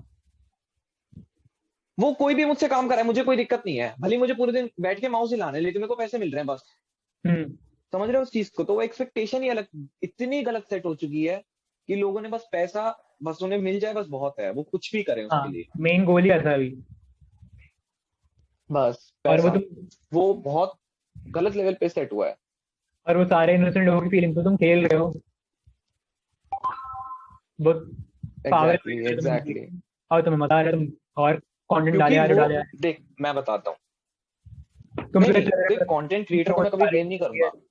वो कोई भी मुझसे काम कर रहा है, मुझे कोई दिक्कत नहीं है, भले ही मुझे पूरे दिन बैठ के माउस हिलाने, लेकिन मेरे को पैसे मिल रहे हैं बस। हम्म, समझ रहे हो उस चीज को? तो वो एक्सपेक्टेशन ही अलग, इतनी गलत सेट हो चुकी है कि लोगों ने बस पैसा, बस उन्हें मिल जाए बस बहुत है, वो कुछ भी करें हाँ, उसके लिए। मेन गोल ही ऐसा है अभी। बस और वो पैसा, तुम वो बहुत गलत लेवल पे सेट हुआ है। और वो सारे इनोसेंट लोगों की फीलिंग को तुम खेल रहे हो, बहुत पागल है तुम। एग्जैक्टली और तुम्हें मजा आ रहा है, तुम और कंटेंट डाले क्योंकि आ रहे वो हो, डाले आ रहे देख मैं बताता हूँ। हो। तुम नहीं तो नहीं अच्छा लग देख, रहा है, कंटेंट क्रिएटर तुमसे को बहुत मैं कभी तारीफ ब्लेम नहीं होती है। करूंगा।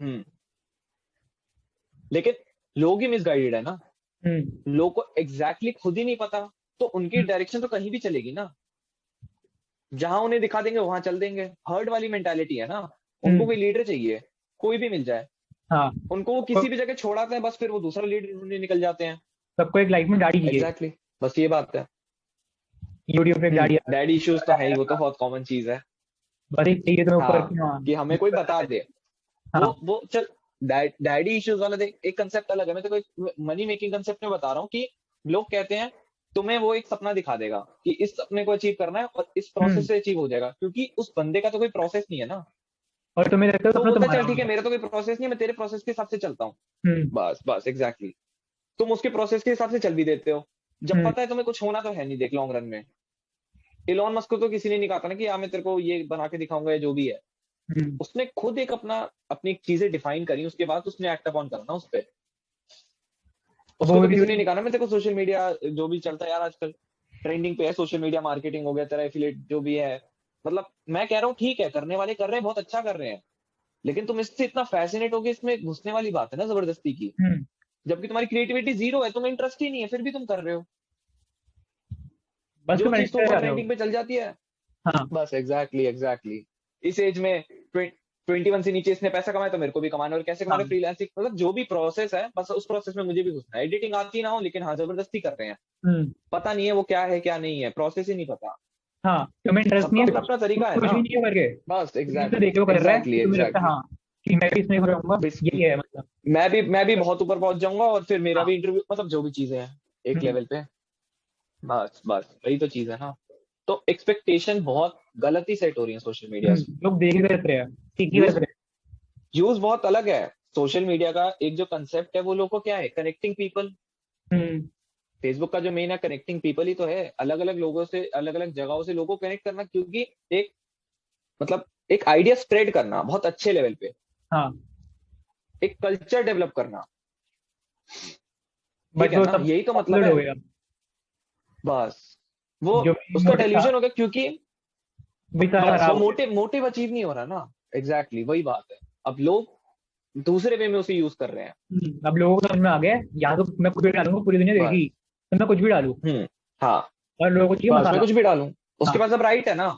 हम्म लेकिन लोग ही मिसगाइडेड है ना। हम्म, लोग को खुद ही नहीं पता, तो उनकी डायरेक्शन तो कहीं भी चलेगी ना। जहां उन्हें दिखा देंगे वहां चल देंगे। हर्ड वाली मेंटालिटी है ना, उनको कोई लीडर चाहिए, कोई भी मिल जाए, हाँ, उनको वो किसी भी जगह छोड़ाते हैं, बस फिर वो दूसरा लीडर ढूंढने निकल जाते हैं। सबको एक लाइफ में गाड़ी चाहिए। एग्जैक्टली बस ये बात है। यूट्यूब पे गाड़ी डैडी इश्यूज तो है ही, वो तो बहुत कॉमन चीज है। बस एक चाहिए तुम्हें ऊपर हाँ, कि हाँ कि हमें कोई बता दे। हाँ। वो चल, डैडी इश्यूज वाला देख, एक कंसेप्ट अलग है। मैं तो कोई मनी मेकिंग कंसेप्ट में बता रहा हूँ कि लोग कहते हैं तुम्हें वो एक सपना दिखा देगा कि इस सपने को अचीव करना है और इस प्रोसेस से अचीव हो जाएगा, क्योंकि उस बंदे का तो कोई प्रोसेस नहीं है ना। और तुम्हें लगता है तो सपना बोलता है तुम्हारा चल ठीक है, होगा। मेरा तो कोई प्रोसेस नहीं है, मैं तेरे प्रोसेस के हिसाब से चलता हूँ। हम्म बस बस एग्जैक्टली, तुम उसके प्रोसेस के हिसाब से चल भी देते हो, जब हम्म पता है तुम्हें कुछ होना तो है नहीं देख लॉन्ग रन में। इलॉन मस्क को तो किसी ने नहीं कहा था ना कि मैं तेरे को ये बना के दिखाऊंगा या जो भी है। हम्म। उसने खुद एक अपनी चीजें डिफाइन करी, उसके बाद उसने एक्ट अपॉन करना उस पे। उसको वो तो भी किसी ने नहीं कहा ना मैं तेरे को सोशल मीडिया जो भी चलता है यार आजकल ट्रेंडिंग पे है, सोशल मीडिया मार्केटिंग हो गया तेरा, एफिलिएट जो भी है। मतलब मैं कह रहा हूँ ठीक है, करने वाले कर रहे हैं, बहुत अच्छा कर रहे हैं, लेकिन तुम इससे इतना फैसिनेट हो गए, इसमें घुसने वाली बात है ना जबरदस्ती की, हम्म। जबकि तुम्हारी क्रिएटिविटी जीरो है, तुम्हें इंटरेस्ट ही नहीं है, फिर भी तुम कर रहे हो। बस जो तुम चीज एडिक्ट तुम हो पर जाते हो। ट्रेंडिंग पे चल जाती है, हाँ बस एग्जैक्टली एग्जैक्टली। इस एज में 21 से नीचे इसने पैसा कमाया तो मेरे को भी कमाना है, और कैसे कमा रहे, हाँ। फ्रीलांसिंग, मतलब जो भी प्रोसेस है बस उस प्रोसेस में मुझे भी घुसना है। एडिटिंग आती ना हो, लेकिन हाँ जबरदस्ती कर रहे हैं, हम्म। पता नहीं है वो क्या है क्या नहीं है, प्रोसेस ही नहीं पता। हाँ, तुम्हें इंटरेस्ट नहीं सबका है, अपना अपना तुम तरीका है कुछ ना। भी नहीं हो करके बस तुम्हें तो एग्जैक्टली देखे वो कर रहा है एग्जैक्टली तो तुम्हें लगता है एग्जैक्टली। हाँ कि मैं भी इसमें हो जाऊंगा। यही है मतलब। मैं भी बहुत ऊपर पहुंच जाऊंगा, और फिर मेरा हाँ। भी इंटरव्यू, मतलब जो भी चीजें हैं एक हम्म। लेवल पे। बस बस वही तो चीज है ना। तो एक्सपेक्टेशन बहुत गलत ही सेट हो रही है सोशल मीडिया से। लोग देख ही बरत रहे हैं, सीख ही बरत यूज रहे यूज बहुत अलग है। सोशल मीडिया का एक जो कंसेप्ट है वो लोगों को क्या है, कनेक्टिंग पीपल। हैं। फेसबुक का जो मेन है कनेक्टिंग पीपल ही तो है, अलग अलग लोगों से, अलग अलग जगहों से लोगों को कनेक्ट करना, क्योंकि एक, मतलब एक आइडिया स्प्रेड करना बहुत अच्छे लेवल पे, हाँ, एक कल्चर डेवलप करना। ठीक बट है वो ना, सब यही तो मतलब अपलोड है। हो गया। बस वो जो उसका मोटिव था डेल्यूजन हो गया, क्योंकि वही सारा बस वो खराब हो गया। मोटिव अचीव नहीं हो रहा ना। एग्जैक्टली वही बात है। अब लोग दूसरे वे में उसे यूज कर रहे हैं। अब लोगों को समझ में आ गया है, या तो मैं कुछ भी डालूंगा पूरी दुनिया बस देगी, तो मैं कुछ भी डालूं हाँ, और लोगों को चाहिए बस मैं मसाला। कुछ भी डालूं, उसके हाँ। पास अब राइट है ना।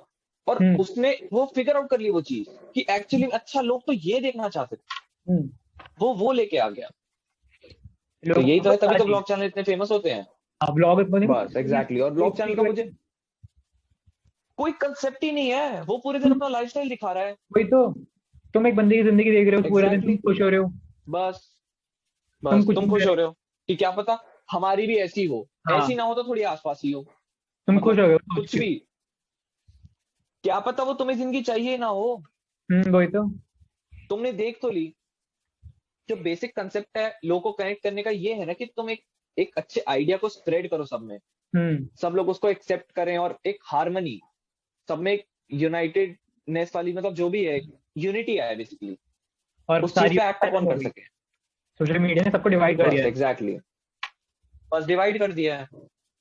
और हम्म उसने वो फिगर आउट कर ली वो चीज, कि एक्चुअली अच्छा लोग तो ये देखना चाहते थे, हम्म। वो लेके आ गया। तो लोगों यही को तो है, तभी मसाला तो चाहिए। ब्लॉग चैनल इतने फेमस होते हैं। हाँ, ब्लॉग बने बस एग्जैक्टली, और ब्लॉग चैनल का मुझे कोई कंसेप्ट ही नहीं है, वो पूरे दिन अपना लाइफस्टाइल दिखा रहा है। वही तो, तुम एक बंदे की जिंदगी देख रहे हो पूरे दिन, तुम एग्जैक्टली खुश हो रहे हो, बस तुम बस कुछ तुम नहीं कर खुश हो रहे। रहे हो कि क्या पता हमारी भी ऐसी हो, हाँ, ऐसी ना हो तो थोड़ी आसपास ही हो। तुम खुश मतलब हो गए हो सोच कुछ के। भी, क्या पता वो तुम्हें जिंदगी चाहिए ना हो। वही तो। तुमने देख तो ली। जो बेसिक कंसेप्ट है लोगों को कनेक्ट करने का, ये है ना कि तुम एक अच्छे आइडिया को स्प्रेड करो सब में, हम्म। सब लोग उसको एक्सेप्ट करें, और एक हार्मनी, सब में एक यूनाइटेडनेस वाली, मतलब जो भी है, यूनिटी आए बेसिकली, और उस चीज सारी पे एक्ट अपॉन हो कर गई। सके। सोशल मीडिया ने सबको डिवाइड कर बस दिया है। एग्जैक्टली बस डिवाइड कर दिया है।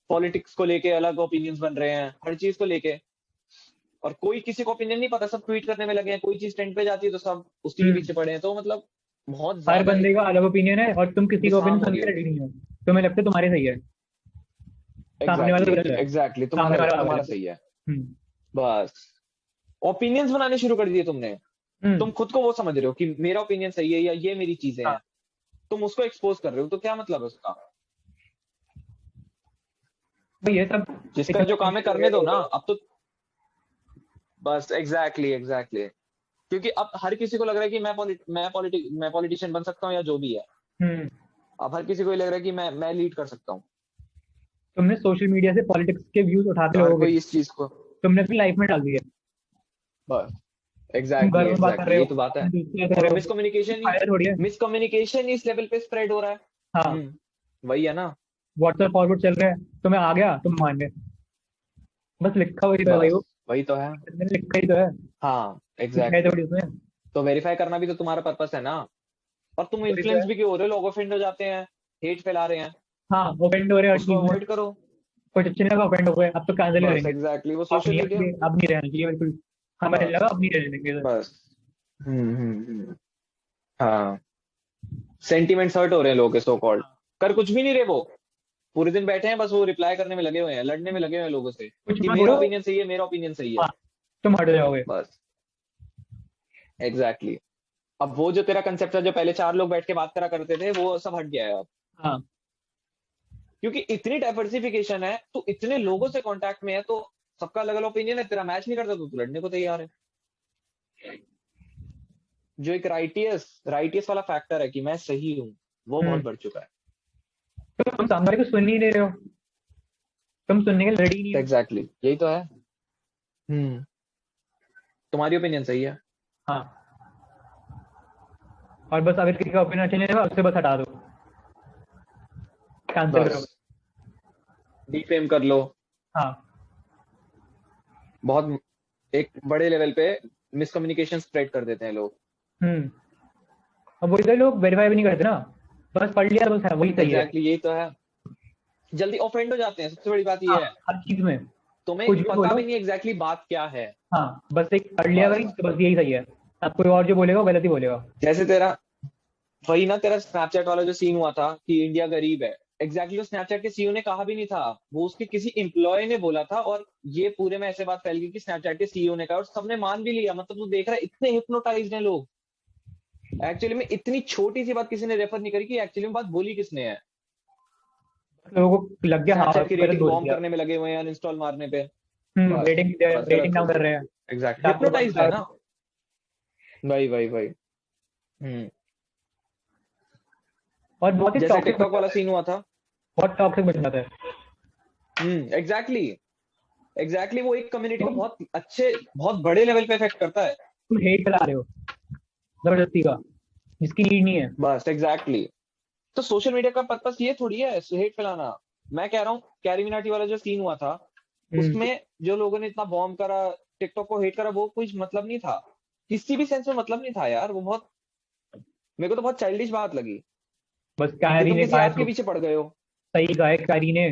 पॉलिटिक्स को लेके अलग ओपिनियंस बन रहे हैं, हर चीज को लेके, और कोई किसी को ओपिनियन नहीं पता, सब ट्वीट करने में लगे हैं, कोई चीज ट्रेंड पे जाती है तो सब उसी के पीछे हम्म। पड़े हैं। तो मतलब बहुत हर ज्यादा बंदे एक का अलग ओपिनियन है और तुम किसी का डिसहार्म ओपिनियन हो सुनने रही के है। रेडी नहीं हो। तुम्हें लगता है तुम्हारे सही है, सामने वाला एग्जैक्टली गलत है, एग्जैक्टली सामने तुम्हारा वाला तुम्हारा गलत है। सही है। हम्म बस ओपिनियंस बनाने शुरू कर दिए तुमने। तुम हम्म। खुद को वो समझ रहे हो कि मेरा ओपिनियन सही है, या ये मेरी चीजें हाँ, हैं, तुम उसको एक्सपोज कर रहे हो, तो क्या मतलब है उसका। भाई ये सब जिसका इतना जो काम है करने इंटीग्रेट दो हो ना गया। अब तो। बस एग्जैक्टली एग्जैक्टली, क्योंकि अब हर किसी को लग रहा है कि मैं पॉलिटिशियन बन सकता हूँ या जो भी है। हम्म। अब हर किसी को ये लग रहा है कि मैं लीड कर सकता हूँ। तुमने सोशल मीडिया से पॉलिटिक्स के व्यूज उठाते तो हर लोगों के, कोई इस चीज को, तुमने अपनी लाइफ में डाल दिया। बस तुम एग्जैक्टली घर में बात कर एग्जैक्टली, रहे हो, यही तो बात है। अपने दोस्त से बात कर और रहे हो, मिसकम्युनिकेशन ही फायदा थोड़ी है। इस लेवल पे स्प्रेड हो रहा है। हाँ, वही है ना। व्हाट्सएप फॉरवर्ड चल रहा है, तुम्हें आ गया तुम मान गए। बस लिखा वही तो है भाई, बस वो वही तो है। मैंने लिखा ही तो है, हाँ कुछ है एग्जैक्टली, थोड़ी उसमें। तो वेरीफाई करना भी तो तुम्हारा पर्पस है ना। और तुम वही तो इन्फ्लुएंस है। भी क्यों हो रहे हो, लोग ऑफेंड हो जाते हैं, हेट फैला रहे हैं, हाँ, ओफेंड हो रहे हैं हर उसको चीज में। अवॉइड करो। कुछ अच्छे नहीं लगा, ओफेंड हो गए, अब तो कैंसिल बस करेंगे। एग्जैक्टली वो अब सोशल नहीं मीडिया। आएंगे, अब नहीं रहना चाहिए बिल्कुल। हमें नहीं बस लगा, अब नहीं रहने देंगे इधर। बस हाँ, सेंटिमेंट्स हर्ट हो रहे हैं लोगों के, सो कॉल्ड, कर कुछ भी नहीं रहे वो, पूरे दिन बैठे हैं बस, वो रिप्लाई करने में लगे हुए हैं, लड़ने में लगे हुए हैं लोगों से कुछ कि मत मेरा बोलो, ओपिनियन सही है, मेरा ओपिनियन सही है। हाँ तुम हट जाओगे। बस एग्जैक्टली अब वो जो तेरा कंसेप्ट था, जो पहले 4 लोग बैठ के बात करा करते थे, वो सब हट गया है अब। हाँ क्योंकि इतनी डाइवर्सिफिकेशन है, तो इतने लोगों से कांटेक्ट में है, तो सबका अलग अलग ओपिनियन है, तेरा मैच नहीं करता तो तू लड़ने को तैयार है। जो एक राइटियस राइटियस वाला फैक्टर है कि मैं सही हूँ, वो बहुत बढ़ चुका है। तो तुम सामने वाले को सुन नहीं दे रहे हो, तुम सुनने के लिए रेडी नहीं हो। एग्जैक्टली यही तो है। हम्म तुम्हारी ओपिनियन सही है। हाँ, और बस अगर किसी का ओपिनियन अच्छा नहीं लगा उससे बस हटा दो, कैंसिल करो। बस डिफेम कर लो। हाँ बहुत एक बड़े लेवल पे मिसकम्युनिकेशन स्प्रेड कर देते हैं लोग। अब वही तो लोग वेरीफाई भी नहीं करते ना, बस पढ़ लिया बस है वही सही है। एग्जैक्टली यही तो है। जल्दी ऑफेंड हो जाते हैं, सबसे बड़ी बात हाँ ये है। हर चीज में तुम्हें कुछ भी पता बोलो। भी नहीं एग्जैक्टली बात क्या है। हाँ बस एक पढ़ लिया बस भाई तो बस यही सही है, अब कोई और जो बोलेगा वो गलत ही बोलेगा। जैसे तेरा वही ना, तेरा स्नैपचैट वाला जो सीन हुआ था कि इंडिया गरीब है, एग्जैक्टली वो स्नैपचैट के सीईओ ने कहा भी नहीं था, वो उसके किसी एम्प्लॉय ने बोला था, और ये पूरे में ऐसे बात फैल गई कि स्नैपचैट के सीईओ ने कहा, और सबने मान भी लिया। मतलब तू देख रहा है, इतने हिप्नोटाइज्ड हैं लोग। एक्चुअली में इतनी छोटी सी बात किसी ने रेफर नहीं करी कि एक्चुअली में बात बोली किसने है। लोगों को लग गया हाँ स्नैपचैट की गलत रेटिंग बोल बॉम्ब दिया। करने में लगे हुए हैं, अनइंस्टॉल मारने पे। बस रेटिंग बस गलत रेटिंग डाउन बोल कर दिया। रहे हैं। एग्जैक्टली आपको हिप्नोटाइज्ड है बंदा, ना। वही। हम्म और बहुत ही जैसे टॉक्सिक बन टिकटॉक वाला जाता है, सीन हुआ था। बहुत टॉक्सिक बन जाता है। एग्जैक्टली एग्जैक्टली वो एक कम्युनिटी को तुम बहुत अच्छे, बहुत बड़े लेवल पे इफेक्ट करता है। तुम हेट फैला रहे हो जबरदस्ती का, जिसकी नीड नहीं है। बस एग्जैक्टली तो सोशल मीडिया का पर्पस ये थोड़ी है हेट फैलाना। मैं कह रहा हूँ कैरी मिनाटी वाला जो सीन हुआ था, हम्म, उसमें जो लोगों ने इतना बॉम्ब करा, टिकटॉक को हेट करा, वो कुछ मतलब नहीं था। किसी भी सेंस में मतलब नहीं था यार। वो बहुत, मेरे को तो बहुत चाइल्डिश बात लगी बस कि कैरी तुम ने किसी गाया ऐप के तो पीछे पड़ गए हो। सही गाया, कैरी ने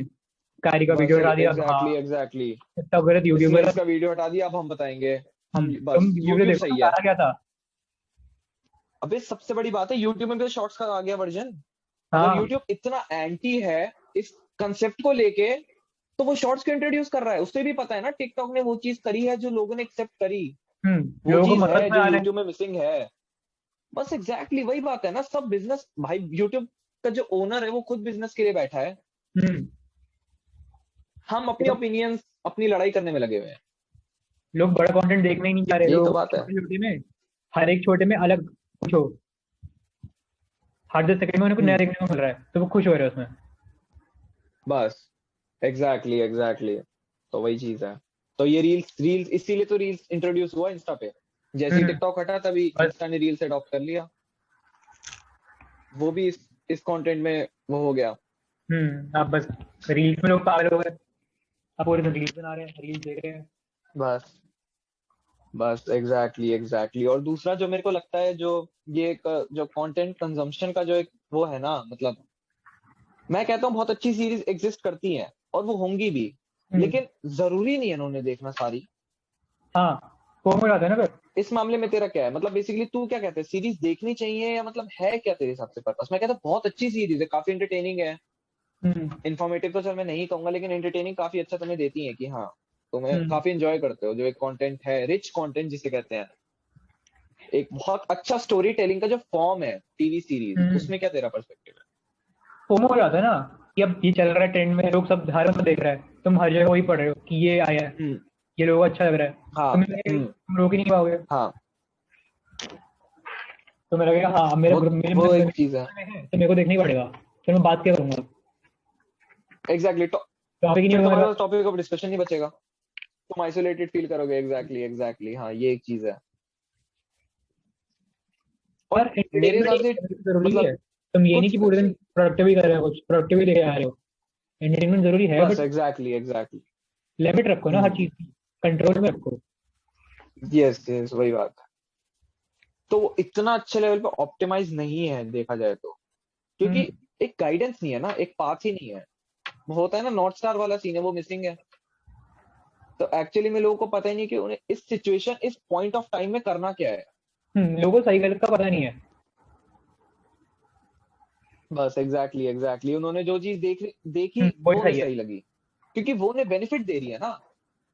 कैरी का बस वीडियो हटा दिया, हाँ एग्जैक्टली इतना गलत यूट्यूब इसने गलत। इसका वीडियो हटा दिया, अब हम बताएंगे। हम तुम बस वीडियो यूट्यूब देखो ना सही है। गाना क्या था। अबे सबसे बड़ी बात है, यूट्यूब में भी तो शॉर्ट्स का आ गया वर्जन। अगर हाँ यूट्यूब इतना एंटी है इस कंसेप्ट को लेके, तो वो शॉर्ट्स को इंट्रोड्यूस कर रहा है। उसे भी पता है ना, टिकटॉक ने वो चीज करी है जो लोगों ने एक्सेप्ट करी। वो लोगों को चीज मदद है में जो आना है। यूट्यूब में मिसिंग है। बस वही बात है ना, सब बिजनेस भाई। यूट्यूब का जो ओनर है वो खुद बिजनेस के लिए बैठा है। हम्म, हम अपनी ओपिनियंस, अपनी लड़ाई करने में लगे हुए हैं। लोग बड़ा कंटेंट देखना ही नहीं चाह रहे, यही तो लोग बात है। छोटे छोटे में, हर एक छोटे में अलग कुछ हो, हर 10 सेकंड में उन्हें कुछ नया हम्म देखने को मिल रहा है तो वो खुश हो रहे हैं उसमें। बस एग्जैक्टली तो वही चीज है। तो ये रील्स रील्स इसीलिए तो रील्स इंट्रोड्यूस हुआ इंस्टा पे। जैसे ही हम्म, टिकटॉक हटा, तभी बस इंस्टा ने रील्स अडॉप्ट कर लिया। वो भी इस कंटेंट में वो हो गया। आप बस रील्स में लोग पागल हो गए, आप पूरे दिन रील्स बना रहे हैं, रील्स देख रहे हैं। बस बस एग्जैक्टली और दूसरा जो मेरे को लगता है, जो ये एक जो कंटेंट कंजम्पशन का जो एक वो है ना, मतलब मैं कहता हूँ बहुत अच्छी सीरीज एग्जिस्ट करती हैं और वो होंगी भी, हम्म, लेकिन जरूरी नहीं है उन्होंने देखना सारी। हाँ फोम हो जाता है ना फिर। इस मामले में तेरा क्या है, मतलब बेसिकली तू क्या कहता है, सीरीज देखनी चाहिए या मतलब है क्या तेरे हिसाब से पर्पस? मैं कहता हूँ बहुत अच्छी सीरीज है, काफी एंटरटेनिंग है। हम्म, इन्फॉर्मेटिव तो चल मैं नहीं कहूंगा, लेकिन एंटरटेनिंग काफी अच्छा तुम्हें देती है कि हाँ, तुम्हें हम्म, काफी एंजॉय करते हो। जो एक कंटेंट है, रिच कंटेंट जिसे कहते हैं, एक बहुत अच्छा स्टोरी टेलिंग का जो फॉर्म है टीवी सीरीज, हम्म, उसमें क्या तेरा पर्सपेक्टिव है? फोमो हो जाता है ना कि अब ये चल रहा है ट्रेंड में, लोग सब हर बंदा देख रहा है, तुम हर जगह वही पढ़ रहे हो कि ये आया है, हम्म ये लोगों को अच्छा लग रहा है, हाँ तुम्हें लगेगा हम्म तुम रोक ही नहीं पाओगे। हाँ तुम्हें लगेगा हाँ अब मेरा वो ग्रुप मेरे वो मेरे एक चीज है। में है तो मेरे को देखना ही पड़ेगा, फिर मैं बात क्या करूंगा, एग्जैक्टली टॉपिक ही नहीं फिर होगा मेरे तुम्हारे पास। पास टॉपिक ऑफ डिस्कशन नहीं बचेगा। तुम आइसोलेटेड फील करोगे। एग्जैक्टली हाँ, ये एक चीज है। और और मेरे एंटरटेनमेंट हिसाब से जरूरी है, मतलब तुम ये नहीं कुछ कि पूरे दिन प्रोडक्टिव ही कर रहे हो, कुछ प्रोडक्टिव ही देखे आ रहे हो। एंटरटेनमेंट जरूरी है बस बट एग्जैक्टली लिमिट रखो ना हर हम्म चीज की, कंट्रोल में रखो। यस वही बात है। तो वो इतना अच्छे लेवल पे ऑप्टिमाइज नहीं है देखा जाए तो, क्योंकि हम्म, एक गाइडेंस नहीं है ना, एक पाथ ही नहीं है। वो होता है ना, नॉर्थ स्टार वाला सीन है, वो मिसिंग है। तो एक्चुअली में लोगों को पता ही नहीं कि उन्हें इस सिचुएशन, इस पॉइंट ऑफ टाइम में करना क्या है। लोगों को सही गलत का पता नहीं है। बस एग्जैक्टली उन्होंने जो चीज देखी वही वो उन्हें सही है। सही लगी, क्योंकि वो उन्हें बेनिफिट दे रही है ना।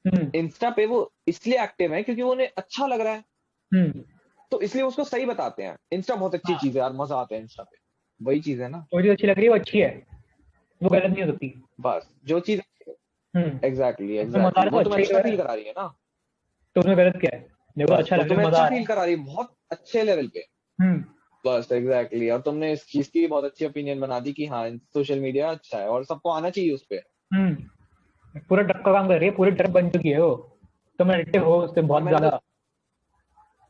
हम्म इंस्टा पे वो इसलिए एक्टिव है क्योंकि वो उन्हें अच्छा लग रहा है, हम्म तो इसलिए उसको सही बताते हैं। इंस्टा बहुत अच्छी हाँ, चीज है यार, मजा आता है इंस्टा पे, वही चीज है ना। जो चीज अच्छी लग रही है वो अच्छी है, वो गलत नहीं हो सकती। बस जो चीज उसमें मजा आ एग्जैक्टली रहा है वो तो तुम्हें अच्छा ही अच्छा हो रहा फील है, करा रही है ना। तो उसमें गलत क्या है? देखो बस अच्छा तो लग रहा तुम्हें है, मजा अच्छा आ रहा फील है। करा रही है बहुत अच्छे लेवल पे। हम्म बस एग्जैक्टली और तुमने इस चीज की बहुत अच्छी ओपिनियन बना दी कि हाँ सोशल मीडिया अच्छा है और सबको आना चाहिए उस पे। पूरा ड्रग का काम कर रही है, पूरी ड्रग बन चुकी है वो। तुम एडिक्टिव हो उससे और बहुत मैंने तो ज्यादा।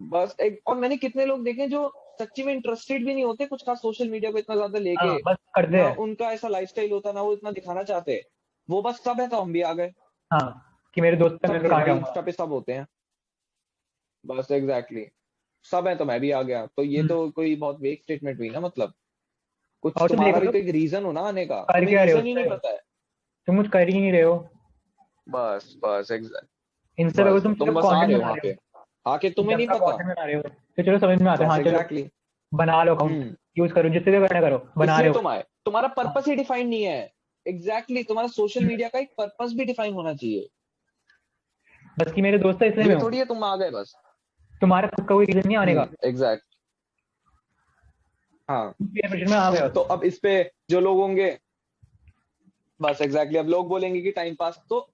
बस एक और मैंने कितने लोग देखे जो सच्ची में इंटरेस्टेड भी नहीं होते कुछ खास सोशल मीडिया को इतना ज्यादा हाँ, लेके, बस करते ना हैं। उनका ऐसा लाइफस्टाइल होता ना वो इतना दिखाना चाहते, वो बस सब है तो हम भी आ गए। हाँ, कि मेरे दोस्त है, सब मैं थे कहाँ भाई जाऊंगा। इंस्टा पे सब होते हैं। बस सब है तो मैं भी आ गया, तो ये हम्म तो कोई बहुत वेक स्टेटमेंट हुई ना, मतलब कुछ और तुम देख तुम्हारा भी लो, तो एक रीजन हो ना आने का, कर तुम्हें क्या रहे हो रीजन ही नहीं उससे? पता है। तुम कुछ कर ही नहीं रहे हो। बस एग्जैक्ट इंस्टा पे अगर बस तुम तुम सिर्फ बस आ कंटेंट रहे हो बना वहां रहे हो, पे, आके तुम्हें ढंग नहीं का पता। कंटेंट बना रहे हो, तो चलो समझ में आता है, बस हाँ चलो एग्जैक्टली बना लो अकाउंट, यूज करो जिससे भी करना करो, बना इसलिए रहे हो। तुम आए, तुम्हारा हाँ, पर्पस ही डिफाइन नहीं है। तुम्हारा सोशल हम्म, मीडिया का एक पर्पस भी डिफाइन होना चाहिए। बस कि मेरे दोस्त है इसलिए मैं ये हूँ। थोड़ी है तुम आ गए बस। तुम्हारा खुद का कोई रीजन नहीं आने का, एग्जैक्ट हाँ। पीयर प्रेशर में आ गए तो हो। अब इस पे जो लोग होंगे, बस अब लोग बोलेंगे कि टाइम पास तो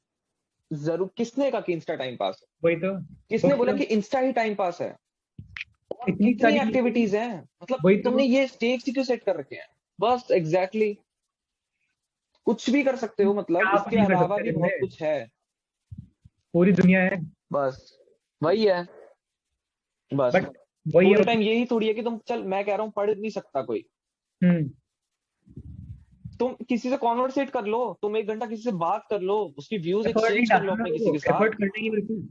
जरूर, किसने कहा कि इंस्टा टाइम पास है? वही तो, किसने बुक्स बोला कि इंस्टा ही टाइम पास है? और इतनी कितनी सारी चीजें हैं। एक्टिविटीज हैं, मतलब वही तो, तुमने ये स्टेज क्यों सेट कर रखे हैं? बस कुछ भी कर सकते हो, मतलब क्या कुछ इसके नहीं कर अलावा सकते भी देखो बहुत बे, कुछ है। पूरी दुनिया है। बस वही है। बस बट वही है पूरे मतलब। टाइम यही थोड़ी है कि तुम, चल मैं कह रहा हूँ पढ़ नहीं सकता कोई, हम्म तुम किसी से कॉन्वर्सेट कर लो, तुम 1 घंटा किसी से बात कर लो, उसकी व्यूज एफर्ट नहीं एक्सचेंज कर लो डालना अपने लोगों किसी को, के साथ। एफर्ट करना ही है बिल्कुल।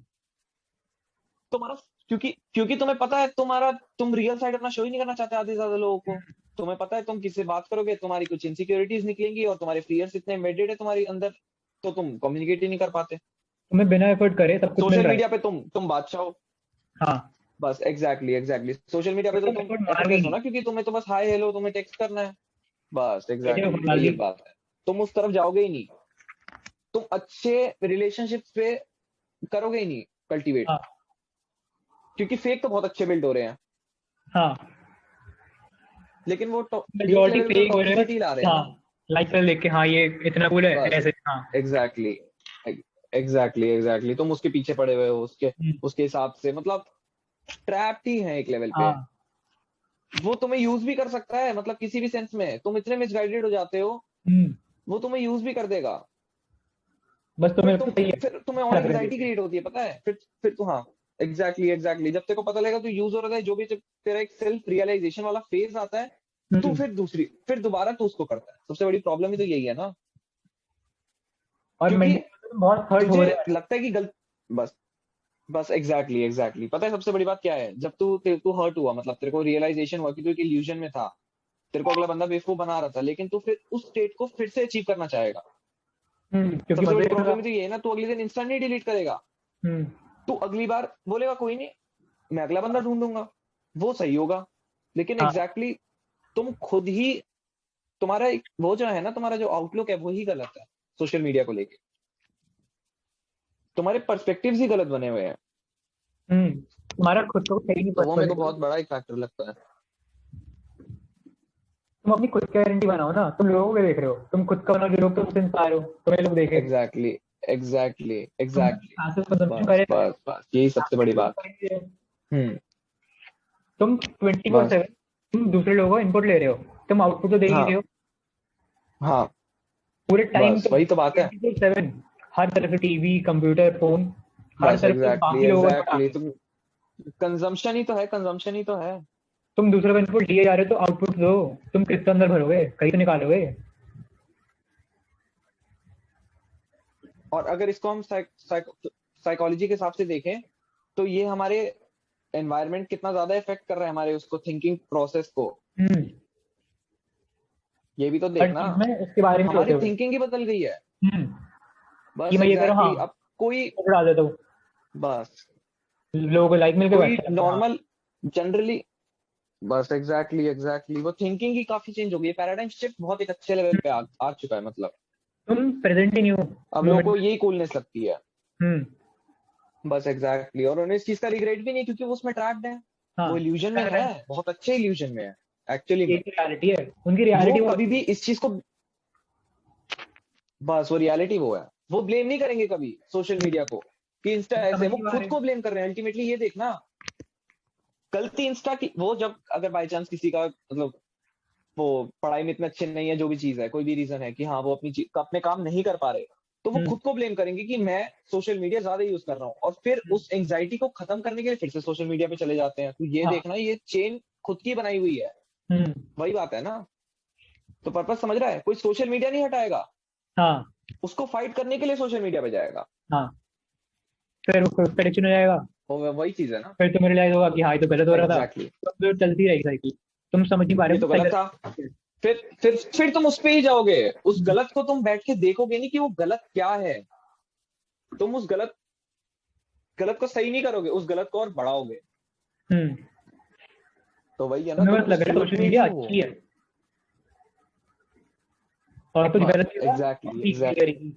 तुम्हारा क्योंकि क्योंकि तुम्हें पता है तुम्हारा, तुम रियल साइड अपना शो ही नहीं करना चाहते आधे से ज्यादा लोगों को। तुम्हें पता है तुम किससे बात करोगे तुम्हारी कुछ इनसिक्योरिटीज निकलेंगी और तुम्हारे फियर्स इतने एम्बेडेड है तुम्हारे अंदर, तो तुम कम्युनिकेट ही नहीं कर पाते। तुम्हें बिना एफर्ट करे सब कुछ मिल सोशल रहा है। मीडिया पे तुम बादशाह हो। हाँ, बस एग्जैक्टली सोशल मीडिया पे बट तो तुम तुम एफर्ट मारोगे ही एफर्टलेस हो नहीं। ना, क्योंकि तुम्हें तो बस हाय हेलो तुम्हें टेक्स्ट करना है। बस ये एग्जैक्टली एफर्ट डाल वही दी। एक बात है, तुम उस तरफ जाओगे ही नहीं, तुम अच्छे रिलेशनशिप्स पे करोगे ही नहीं कल्टीवेट, हाँ क्योंकि फेक तो बहुत अच्छे बिल्ड हो रहे हैं, हाँ, लेकिन वो एक मेजोरिटी लेवल पे तो फेक हो रहे हैं। टॉक्सिसिटी ला रहे हैं हाँ, ना। लाइफ स्टाइल देख के, हाँ ये इतना कूल है, बस ऐसे हाँ। एग्जैक्टली तुम उसके पीछे पड़े हुए हो, उसके हम्म, उसके हिसाब से, मतलब ट्रैप्ड ही है एक लेवल पे। हाँ। वो तुम्हें यूज भी कर सकता है, मतलब किसी भी सेंस में तुम इतने मिसगाइडेड हो जाते हो, हम्म, वो तुम्हें यूज भी कर देगा। बस तो फिर मेरे को तुम सही है, फिर तुम्हें और लग रहा है एंग्जाइटी देख के। क्रिएट होती है, पता है, फिर तो हाँ एग्जैक्टली जब तेरे को पता लगेगा तू यूज हो रहा है, जो भी जब तेरा एक सेल्फ रियलाइजेशन वाला फेज आता है, तू हम्म, फिर दोबारा तू उसको करता है। सबसे बड़ी प्रॉब्लम ही तो यही है ना, और क्योंकि मेंटली बहुत हर्ट हो तुझे रहा है। लगता है कि गलत, बस बस एग्जैक्टली पता है सबसे बड़ी बात क्या है, जब तू हर्ट हुआ, मतलब तेरे को रियलाइजेशन हुआ कि तू एक इल्यूजन में था, तेरे को अगला बंदा बेवकूफ बना रहा था, लेकिन तू फिर उस स्टेट को फिर से अचीव करना चाहेगा। क्योंकि सबसे मजा बड़ी ही प्रॉब्लम लगा। ही तो ये है ना, तू अगले दिन इंस्टा नहीं डिलीट करेगा, हम्म तू अगली बार बोलेगा कोई नहीं, मैं अगला बंदा ढूंढूंगा, वो सही होगा। लेकिन हाँ, तुम खुद ही, तुम्हारा वो जो है ना, तुम्हारा जो आउटलुक है वो ही गलत है सोशल मीडिया को लेके, तुम्हारे पर्सपेक्टिव्स ही गलत बने हुए हैं। तुम्हारा खुद को सही नहीं तो वो मेरे को पता। बहुत बड़ा एक फैक्टर लगता है। तुम अपनी खुद की आइडेंटिटी बनाओ ना, तुम लोगों को देख रहे हो, तुम खुद का बनाओ जो लोग तुमसे इंस्पायर हो, तुम्हें लोग देखे। एग्जैक्टली तुम एग्जैक्टली पैसिव कंजम्पशन बस करे, यही सबसे बड़ी बात है। तुम हम्म 24/7 बस तुम दूसरे लोगों का इनपुट ले रहे हो, तुम आउटपुट तो दे ही रहे हाँ हो हाँ पूरे टाइम। बस तुम वही तो बात है। 24/7 हर तरफ से टीवी कंप्यूटर फोन, हर बस तरफ से बाकी लोगों का एग्जैक्टली आगे। तुम, कंजम्पशन ही तो है। तुम दूसरे का इनपुट लिए जा रहे हो तो आउटपुट दो। तुम किसके अंदर भरोगे, कहीं तो निकालोगे। और अगर इसको हम साइकोलॉजी के हिसाब से देखें, तो ये हमारे एनवायरनमेंट कितना ज्यादा इफेक्ट कर रहा है हमारे उसको थिंकिंग प्रोसेस को, हम्म ये भी तो हर देखना। चीज में उसके बारे में सोचे हमारी हुए। थिंकिंग ही बदल गई है। हम्म कि बस मैं ये करूँ, हाँ अब कोई, फोटो डाल देता हूँ, बस लोगों को लाइक मिल गया, कोई अच्छा लगता है, हाँ। नॉर्मल जनरली बस एग्जैक्टली वो थिंकिंग ही काफी चेंज हो गई है, पैराडाइम शिफ्ट बहुत एक अच्छे लेवल पे आ चुका है, मतलब तुम प्रेजेंट ही नहीं हो अब लोगों मोमेंट को में। यही कूलनेस लगती है। हम्म। बस एग्जैक्टली और उन्हें इस चीज का रिग्रेट भी नहीं, क्योंकि वो उसमें ट्रैप्ड है, हाँ, वो इल्यूजन में है, पैराडाइम बहुत अच्छे इल्यूजन में है एक्चुअली ये में। रियलिटी है, उनकी वो रियलिटी वो कभी होती भी है। इस चीज को, बस वो रियलिटी वो है, वो ब्लेम नहीं करेंगे कभी सोशल मीडिया को कि इंस्टा तुम ऐसे समझ है, वो नहीं पा खुद रहे। को ब्लेम कर रहे हैं अल्टीमेटली। ये देखना, गलती इंस्टा की, वो जब अगर बाई चांस किसी का मतलब वो पढ़ाई में इतने अच्छे नहीं है, जो भी चीज है, कोई भी रीजन है कि हाँ वो अपने काम नहीं कर पा रहे, तो वो हम्म। खुद को ब्लेम करेंगे कि मैं सोशल मीडिया ज्यादा यूज कर रहा हूँ, और फिर हम्म। उस एंजाइटी को खत्म करने के लिए फिर से सोशल मीडिया पे चले जाते हैं। तो ये हाँ। देखना, ये चेन खुद की बनाई हुई है। हम्म। वही बात है ना, तो पर्पस समझ रहा है, कोई सोशल मीडिया नहीं हटाएगा, हाँ। उसको फाइट करने के लिए सोशल मीडिया पे जाएगा। हाँ, फिर वो खुद एडिक्शन हो जाएगा। वो वही चीज है ना। फिर तुम्हें रियलाइज होगा कि हाँ ये तो गलत हो रहा था। एग्जैक्टली तो फिर चलती रहेगी साइकिल। तुम समझ नहीं पा रहे ये हो तो कि सही गलत था, गलत। फिर तुम उस पे ही जाओगे, उस गलत को तुम बैठ के देखोगे नहीं कि वो गलत क्या है, तुम उस गलत गलत को सही नहीं करोगे, उस गलत को और बढ़ाओगे। हम्म। तो वही है ना, तुम्हें तो बस लग उस रहा है लूप सोशल में मीडिया ही वो। अच्छी है, और कुछ बस गलत नहीं होगा तो एग्जैक्टली ठीक नहीं एग्जैक्टली करेगी।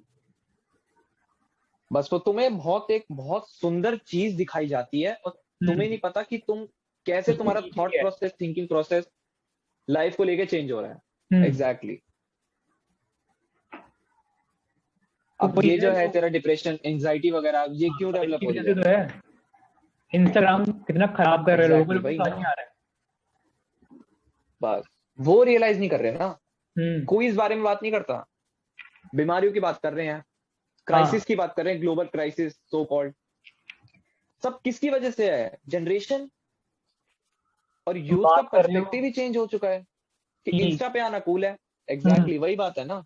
बस वो तुम्हें बहुत सुंदर चीज दिखाई जाती है, और तुम्हें नहीं पता कि तुम कैसे, उसको तुम्हारा ईजी थॉट है। प्रोसेस, थिंकिंग प्रोसेस लाइफ को लेके चेंज हो रहा है। हम्म। एग्जैक्टली तो अब वही ये है जो है लोग। तेरा डिप्रेशन, एंजाइटी वगैरह, ये हाँ, क्यों अब डेवलप इसकी हो वजह रही से है? तो है इंस्टाग्राम कितना खराब कर रहे हैं लोगों को, एग्जैक्टली लोगों को वही समझ ना, नहीं आ रहा बस वो रियलाइज नहीं कर रहे ना, है। कोई इस बारे में बात नहीं करता। बीमारियों की बात कर रहे हैं, हाँ, क्राइसिस की बात कर रहे हैं, ग्लोबल क्राइसिस सो कॉल्ड, सब किसकी वजह से है? जनरेशन और तुम यूथ का बात कर रहे हो पर्सपेक्टिव ही चेंज हो चुका है कि कि इंस्टा पे आना कूल है। हम्म, एग्जैक्टली वही बात है ना,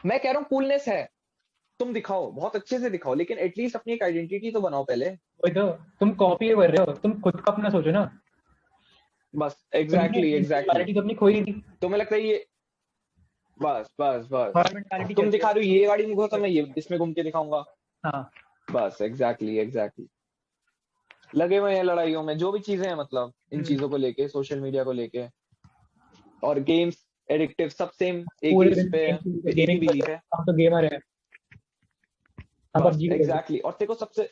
मैं कह रहा हूँ कूलनेस है, तुम दिखाओ, बहुत अच्छे से दिखाओ, लेकिन एटलीस्ट अपनी एक आइडेंटिटी तो बनाओ पहले। वही तो, तुम कॉपी कर रहे हो, तुम खुद का अपना सोचो ना। बस तुमने एग्जैक्टली इंडिविजुअलिटी तो अपनी खोई नहीं थी। तुम्हें लगता है ये, बस हर मेंटालिटी तुम चलती दिखा रहे हो है। ये गाड़ी में घुसा, तो मैं ये इसमें घूम के दिखाऊंगा। हाँ। बस एग्जैक्टली लगे हुए हैं लड़ाइयों में, जो भी चीजें हैं, मतलब इन हम्म, चीजों को लेके, सोशल मीडिया को लेके, और गेम्स एडिक्टिव, सब सेम एक ही पूरे उस दिन पे है, एक ही गेमिंग बिलीफ करते है। हैं, हम तो गेमर है। हम बस पबजी भी खेलते एग्जैक्टली और तेरे को सबसे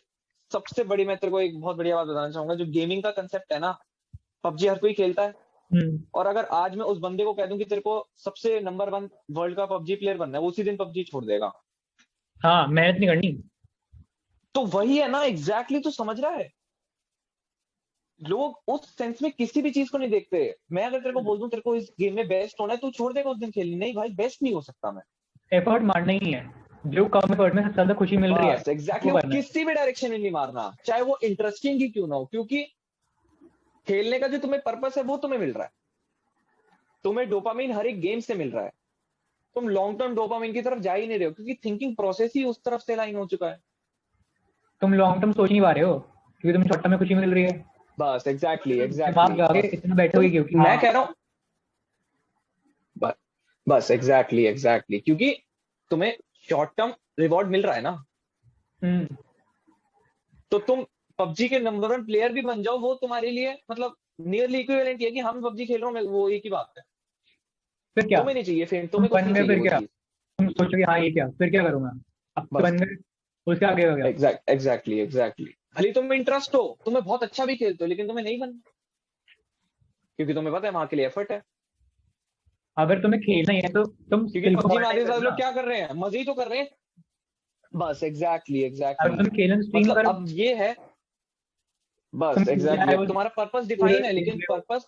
सबसे बड़ी, मैं तेरे को एक बहुत बढ़िया बात बताना चाहूंगा, जो गेमिंग का कंसेप्ट है ना, पबजी हर कोई खेलता है, हैं। और अगर आज मैं उस बंदे को कह दूं कि तेरे को सबसे नंबर 1 वर्ल्ड का पबजी प्लेयर बनना है, वो उसी दिन पबजी छोड़ देगा। हाँ, मेहनत नहीं करनी। तो वही है ना, एग्जैक्टली तू समझ रहा है, लोग उस सेंस में किसी भी चीज को नहीं देखते। मैं अगर तेरे को बोल दूं तेरे को इस गेम में बेस्ट होना है, तू छोड़ देगा उस दिन खेलनी? नहीं भाई, बेस्ट नहीं हो सकता मैं। एफर्ट मारना ही है, जो कम एफर्ट में सबसे ज्यादा खुशी मिल रही है बस एग्जैक्टली वो वो करना है। किसी भी डायरेक्शन में नहीं मारना, चाहे वो इंटरेस्टिंग ही क्यों ना हो, क्योंकि खेलने का जो तुम्हें पर्पस है वो तुम्हें मिल रहा है, तुम्हें डोपामिन हर एक गेम से मिल रहा है, तुम लॉन्ग टर्म डोपामिन की तरफ जा ही नहीं रहे हो, क्योंकि थिंकिंग प्रोसेस ही उस तरफ से लाइन हो चुका है। तुम लॉन्ग टर्म सोच नहीं पा रहे हो क्योंकि तुम्हें शॉर्ट टर्म में खुशी मिल रही है। बस दिमाग एग्जैक्टली के आगे बस इतना बैठोगे तुम, क्योंकि मैं हाँ। कह रहा हूँ, बस बस एग्जैक्टली क्योंकि तुम्हें शॉर्ट टर्म रिवॉर्ड मिल रहा है ना, हम्म। तो तुम पबजी के नंबर 1 प्लेयर भी बन जाओ, वो तुम्हारे लिए मतलब नियरली इक्विवेलेंट है कि हम पबजी खेल रहे हो, वो एक ही बात है। फिर क्या, तुम्हें नहीं चाहिए फेम, तुम तुम्हें कुछ बन नहीं गए चाहिए फिर वो क्या, चीज। तुम सोचोगे हाँ ये क्या, फिर क्या करूंगा। अब तो बस बन गए, उसके आगे का क्या। एग्जैक्टली भले तुम इंटरेस्ट हो, तुम्हें बहुत अच्छा भी खेलते हो, लेकिन तुम्हें नहीं बनना, क्योंकि तुम्हें पता है वहां के लिए एफर्ट है। अगर तुम्हें खेलना ही है तो तुम क्योंकि स्किल को पबजी में आधे मोनेटाइज से ज्यादा लोग करना। क्या कर रहे हैं, मजे ही तो कर रहे हैं। बस अगर एग्जैक्टली तुम्हें खेलना स्ट्रीम मतलब करो, अब ये है, तुम बस GTA एग्जैक्टली आए अब हो, तुम्हारा पर्पस पूरे डिफाइन है, दिन लेकिन खेल रहे हो। पर्पस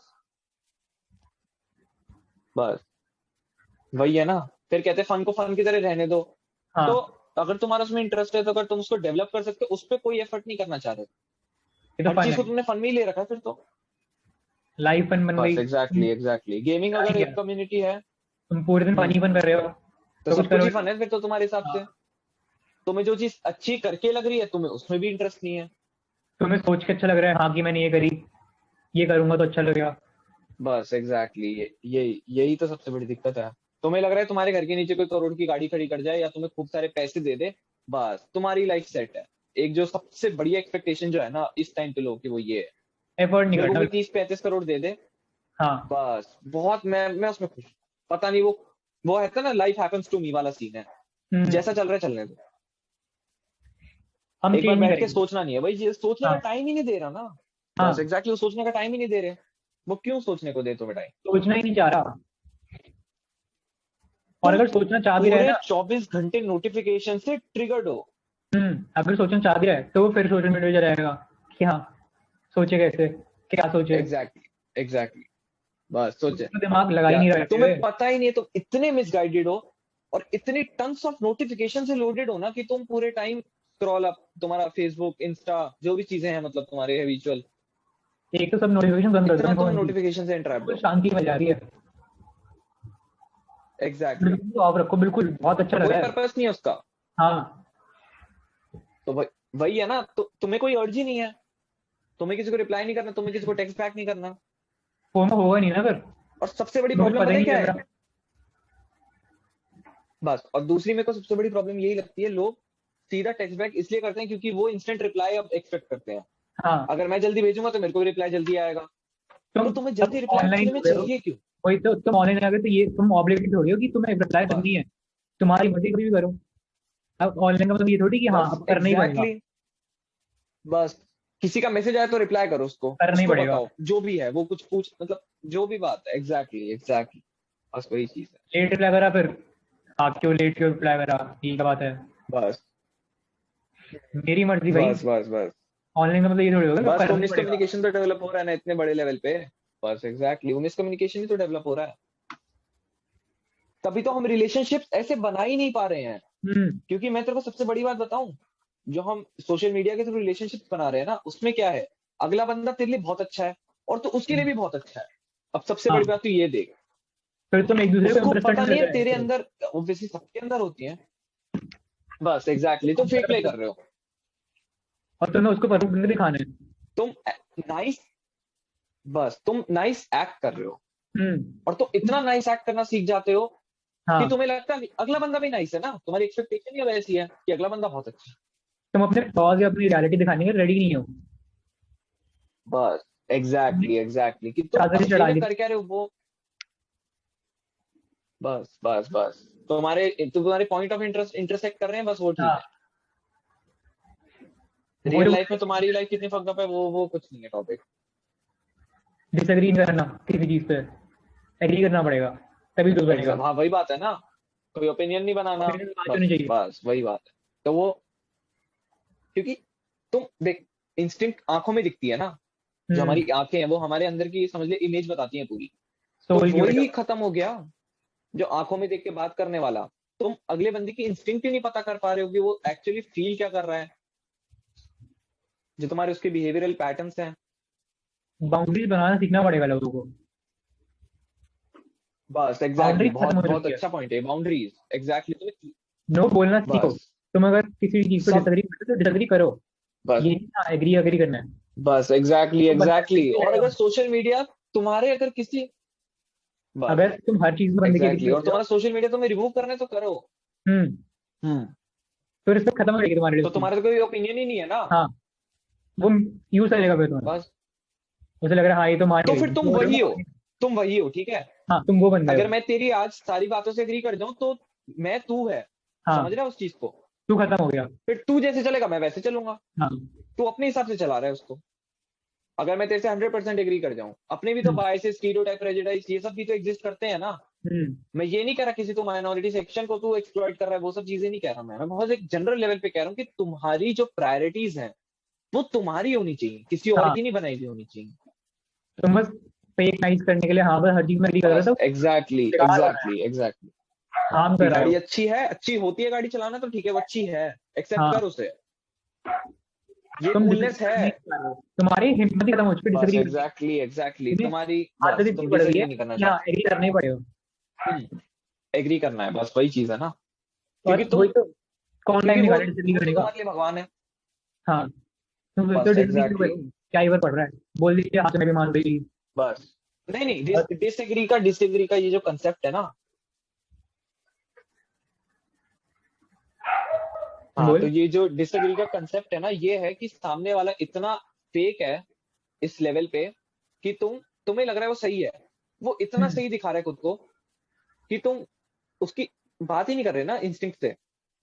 बस वही है ना, फिर कहते हैं फन को फन की तरह रहने दो। तो हाँ, अगर तुम्हारा उसमें इंटरेस्ट है, तो अगर तुम उसको डेवलप कर सकते हो, उस पर कोई एफर्ट नहीं करना चाह रहे, ये तो हर फन चीज को है, तुमने फन में ही ले रखा है फिर तो। लाइफ फन बन बस गई। तुम एग्जैक्टली गेमिंग क्या ही अगर क्या, एक कम्युनिटी है, तुम पूरे दिन हम्म, पानी फन कर रहे हो तो तो कुछ सब कुछ ही करोगे। फन है फिर तो तुम्हारे हिसाब हाँ, से। तुम्हें जो चीज अच्छी करके लग रही है, तुम्हें उसमें भी इंटरेस्ट नहीं है। तुम्हें सोच के अच्छा लग रहा है हाँ कि मैंने ये करी, ये करूंगा तो अच्छा लगेगा। बस एग्जैक्टली यही तो सबसे बड़ी दिक्कत है। तुम्हें लग रहा है तुम्हारे घर के नीचे कोई करोड़ की गाड़ी खड़ी कर जाए, या तुम्हें खूब सारे पैसे दे दे, बस तुम्हारी लाइफ सेट है। एक जो सबसे बढ़िया एक्सपेक्टेशन जो है ना इस टाइम पे लोग की, वो ये है। एफर्ट नहीं मेरे को करना। कोई 30-35 करोड़ दे दे, हाँ बस बहुत मैं उसमें खुश हूँ। पता नहीं वो है ना, लाइफ हैपेंस टू मी वाला सीन है, जैसा चल रहा है चलने दो। हम एक बार चेंज नहीं बैठ के करेंगे। सोचना नहीं है भाई, ये सोचने का हाँ टाइम ही नहीं दे रहा ना। बस हाँ, एग्जैक्टली, वो सोचने का टाइम ही नहीं दे रहे। वो क्यों सोचने को दे तुम्हें टाइम? सोचना ही नहीं चाह रहा। और तुम अगर सोचना चाह भी रहे पूरे ना, 24 घंटे नोटिफिकेशन से ट्रिगर्ड हो। अगर सोचना चाह भी रहा है तो वो फिर सोशल मीडिया पे जाएगा कि हाँ सोचे कैसे, क्या सोचे। एग्जैक्टली एग्जैक्टली, बस सोचे उसका दिमाग लगा ही क्या, नहीं रहा तुम्हें है। पता ही नहीं है, तुम इतने मिसगाइडेड हो और इतने टन्स ऑफ नोटिफिकेशन से लोडेड हो ना कि तुम पूरे टाइम स्क्रॉल अप, तुम्हारा फेसबुक इंस्टा जो भी चीजें हैं, मतलब तुम्हारे हैबिचुअल, एक तो सब नोटिफिकेशन बंद कर दो इतना तुम फोन की, नोटिफिकेशन से इंटरप्ट बिल्कुल हो। शांति में जा रही है। एग्जैक्टली, नोटिफिकेशन ऑफ रखो, बिल्कुल बहुत अच्छा लगा कोई है। पर्पस नहीं है उसका। हाँ तो वही है ना, तो तुम्हें कोई अर्ज ही नहीं है, तुम्हें किसी को रिप्लाई नहीं करना, तुम्हें किसी को टेक्स्ट बैक नहीं करना। फोन में होगा नहीं ना फिर, और सबसे बड़ी मुझे प्रॉब्लम पता पता ही है नहीं क्या चल है? रहा। बस, और दूसरी मेरे को सबसे बड़ी प्रॉब्लम यही लगती है, लोग सीधा टेक्स्ट बैक इसलिए करते हैं क्योंकि वो इंस्टेंट रिप्लाई अब एक्सपेक्ट करते हैं। हाँ, अगर मैं जल्दी भेजूंगा तो मेरे को भी रिप्लाई जल्दी आएगा, तुम तो तुम्हें अब जल्दी रिप्लाई ऑनलाइन एक्चुअली में हो गए हो, चाहिए क्यों? वही तो तुम ऑनलाइन आ गए तो ये तुम ऑब्लिगेटेड थोड़ी हो कि तुम्हें रिप्लाई करनी बस है, तुम्हारी मर्जी कभी भी करो। अब ऑनलाइन का मतलब ये थोड़ी कि हाँ बस अब करना ही पड़ेगा। एग्जैक्टली, बस किसी का मैसेज आया तो रिप्लाई करो, उसको करना ही उसको पड़ेगा। बताओ जो भी है, वो कुछ पूछ, मतलब जो भी बात है, एग्जैक्टली एग्जैक्टली, बस वही चीज है। लेट रिप्लाई करा फिर, आप क्यों लेट क्यों रिप्लाई करा, ये क्या बात है। बस मेरी मर्जी भाई, बस बस बस ऑनलाइन का मतलब ये थोड़ी होगा कि अब बस वो करना ही पड़ेगा। मिसकम्युनिकेशन तो डेवलप हो रहा है ना इतने बड़े लेवल पे। बस एग्जैक्टली, वो मिसकम्युनिकेशन ही तो डेवलप हो रहा है। तभी तो हम रिलेशनशिप ऐसे बना ही नहीं पा रहे हैं। हम्म क्योंकि मैं तेरे को सबसे बड़ी बात बताऊं, जो हम सोशल मीडिया के थ्रू रिलेशनशिप बना रहे हैं ना, उसमें क्या है, अगला बंदा तेरे लिए बहुत अच्छा है और तो उसके लिए भी बहुत अच्छा है। अब सबसे बड़ी हाँ, बात तो ये देख, फिर तुम एक दूसरे को उसको इम्प्रेस करने पता में नहीं लग है रहे तेरे हो। अंदर, ऑब्वियसली सबके अंदर होती है। बस एग्जैक्टली, तुम फेक प्ले कर रहे हो। और तुम्हें उसको परफेक्ट दिखाना है। तुम नाइस, बस तुम नाइस एक्ट कर रहे हो, और तुम तुम- इतना नाइस एक्ट करना सीख जाते हो कि हाँ, तुम्हें लगता है कि अगला बंदा भी नाइस है ना, तुम्हारी एक्सपेक्टेशन ही अब ऐसी है कि अगला बंदा बहुत अच्छा है। तुम अपने फ्लॉज या अपनी रियलिटी दिखाने के रेडी नहीं हो। बस तुमने एग्जैक्टली एग्जैक्टली, कि तुम चादर ही असली चढ़ा में ली। कर क्या रहे हो वो। बस बस बस तुम्हारे पॉइंट ऑफ इंटरेस्ट इंटरसेक्ट कर रहे हैं, बस वो ठीक है। हाँ, वो रियल जो लाइफ में तुम्हारी लाइफ कितनी फक्ड अप है, वो कुछ नहीं है टॉपिक। डिसएग्री करना किसी चीज पे, एग्री करना पड़ेगा तभी कुछ बनेगा। एग्जाम, हाँ वही बात है ना, कोई ओपिनियन नहीं बनाना। ओपिनियन बात होनी बस चाहिए। बस वही बात है। तो वो, क्योंकि तुम देख, इंस्टिंक्ट आंखों में दिखती है ना, जो हमारी आंखें हैं वो हमारे अंदर की समझ ले इमेज बताती हैं पूरी। तो सोल की वजह। वही खत्म हो गया, जो आंखों में देख के बात करने वाला। तुम अगले बंदे की इंस्टिंक्ट ही नहीं पता कर पा रहे हो कि वो एक्चुअली फील क्या कर रहा है, जो तुम्हारे उसके बिहेवियरल पैटर्न्स हैं। बाउंड्रीज बनाना सीखना पड़ेगा लोगों को। बस एग्जैक्टली, बाउंड्रीज बहुत खत्म हो बहुत चुकी है। अच्छा पॉइंट है, बाउंड्रीज एग्जैक्टली तुम्हें। नो बोलना सीखो। बस तुम अगर किसी चीज पे सब, डिसएग्री करते हो तो डिसएग्री करो। बस ये नहीं हाँ एग्री एग्री करना है। बस एग्जैक्टली तो बंदा एग्जैक्टली, सीख और जाएगा। अगर सोशल मीडिया तुम्हारे, अगर किसी, बस अगर तुम हर चीज में बंदे की एग्री एग्जैक्टली, और करते हो, तुम्हारा सोशल मीडिया तुम्हें रिमूव करना है तो करो। हम्म हम्म, तो रिस्पेक्ट खत्म हो जाएगी तुम्हारे लिए तो उसकी। तुम्हारा तो कोई ओपिनियन ही नहीं है ना। हाँ, वो यूज करेगा फिर तुम्हें। बस, उसे लग रहा है हाँ ये तो मान तो गई, फिर तुम वो बोल रहे वही हो, हो, तुम वही हो, ठीक है। हाँ तुम वो बंदे अगर हो। मैं तेरी आज सारी बातों से एग्री कर जाऊं तो मैं तू है, समझ हाँ, रहा है उस चीज को। तू खत्म हो गया। फिर तू जैसे चलेगा मैं वैसे चलूंगा। हाँ। तू अपने हिसाब से चला रहा है उसको। अगर मैं तेरे से 100% एग्री कर जाऊं, अपने भी तो हम्म बायसेस, स्टीरियोटाइप, प्रेजुडिस, ये सब भी तो एग्जिस्ट करते हैं ना। हम्म मैं ये नहीं कह रहा किसी तो माइनॉरिटी सेक्शन को तू एक्सप्लॉइट कर रहा है, वो सब चीजें नहीं कह रहा मैं बहुत एक जनरल लेवल पे कह रहा हूँ कि तुम्हारी जो प्रायोरिटीज हैं वो तुम्हारी होनी चाहिए, किसी और हाँ, की नहीं बनाई हुई होनी चाहिए। तुम बस फेक नाइस करने के लिए हाँ बस हर चीज में एग्री कर रहे बस हो तो एग्जैक्टली बेकार हो रहा है। एग्जैक्टली एग्जैक्टली, काम कि कर रहे गाड़ी हो। अच्छी है, अच्छी होती है गाड़ी चलाना तो ठीक है, वो अच्छी है, एक्सेप्ट हाँ, कर उसे, ये तुम कूलनेस डिसएग्री है। करने ही कर रहे हो, तुम्हारी हिम्मत ही खत्म हो चुकी है बस डिसएग्री करने की। एग्जैक्टली एग्जैक्टली, तुम्हें तुम्हारी, आदत बस इतनी तुम पड़ गई है डिसएग्री नहीं करना कि हाँ चाहते। एग्री करना ही पड़ेगा। एग्री करना है, बस वही चीज है ना। क्योंकि और तुम, वही तो, कौन टाइम क्योंकि निकाले डिसएग्री वो तो करने का। तुम्हारे लिए भगवान है। हाँ, तुम सोचते हो बस डिसएग्री क्यों एग्जैक्टली, करूँ, क्या ही फर्क पड़ रहा है, बोल दीजिए हाँ तो मैं भी मान गई। बस नहीं बस नहीं, डिसएग्री का ये जो कंसेप्ट है ना, हाँ, तो बोल। ये जो डिसएग्री का कंसेप्ट है ना, ये है कि सामने वाला इतना फेक है इस लेवल पे कि तुम्हें लग रहा है वो सही है, वो इतना हम्म, सही दिखा रहा है खुद को कि तुम उसकी बात ही नहीं कर रहे ना इंस्टिंक्ट से,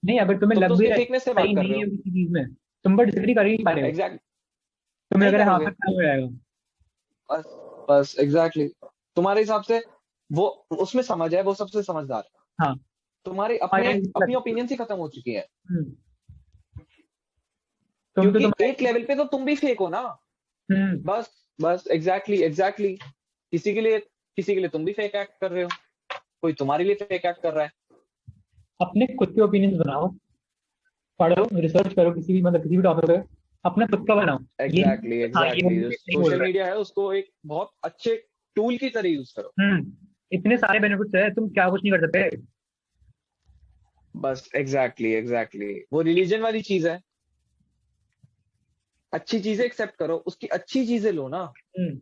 नहीं अगर तुम्हें तुम लग तो भी उसकी रहा है फेकनेस से सही बात कर नहीं रहे है हो। किसी चीज में, तुम पर डिसएग्री कर ही नहीं पा रहे हो, एग्जैक्ट तुम्हें नहीं लग रहा है हाँ करोगे। फिर काम हो जाएगा। बस बस एग्जैक्टली तुम्हारे हिसाब से वो उसमें समझ है, वो सबसे समझदार है। हाँ तुम्हारे अपने फाइनल अपनी ओपिनियन ही खत्म हो चुकी है, हम्म, तुम तो क्योंकि एक तुम्हारे लेवल पे तो तुम भी फेक हो ना। हम्म, बस बस एग्जैक्टली एग्जैक्टली किसी के लिए तुम भी फेक एक्ट कर रहे हो, कोई तुम्हारे लिए फेक एक्ट कर रहा है। अपने खुद के ओपिनियंस बनाओ, पढ़ो रिसर्च करो किसी भी मतलब किसी भी टॉपिक पे, अपना खुद का बनाओ। ये नहीं एग्जैक्टली कि हाँ ये एग्जैक्टली जो मुझे नहीं बोल सोशल रहा मीडिया है उसको एक बहुत अच्छे टूल की तरह यूज करो। है। इतने सारे बेनिफिट्स है, तुम क्या कुछ नहीं कर सकते। बस एग्जैक्टली एग्जैक्टली वो रिलीजन वाली चीज है, अच्छी चीजें एक्सेप्ट करो, उसकी अच्छी चीजें लो ना। हम्म,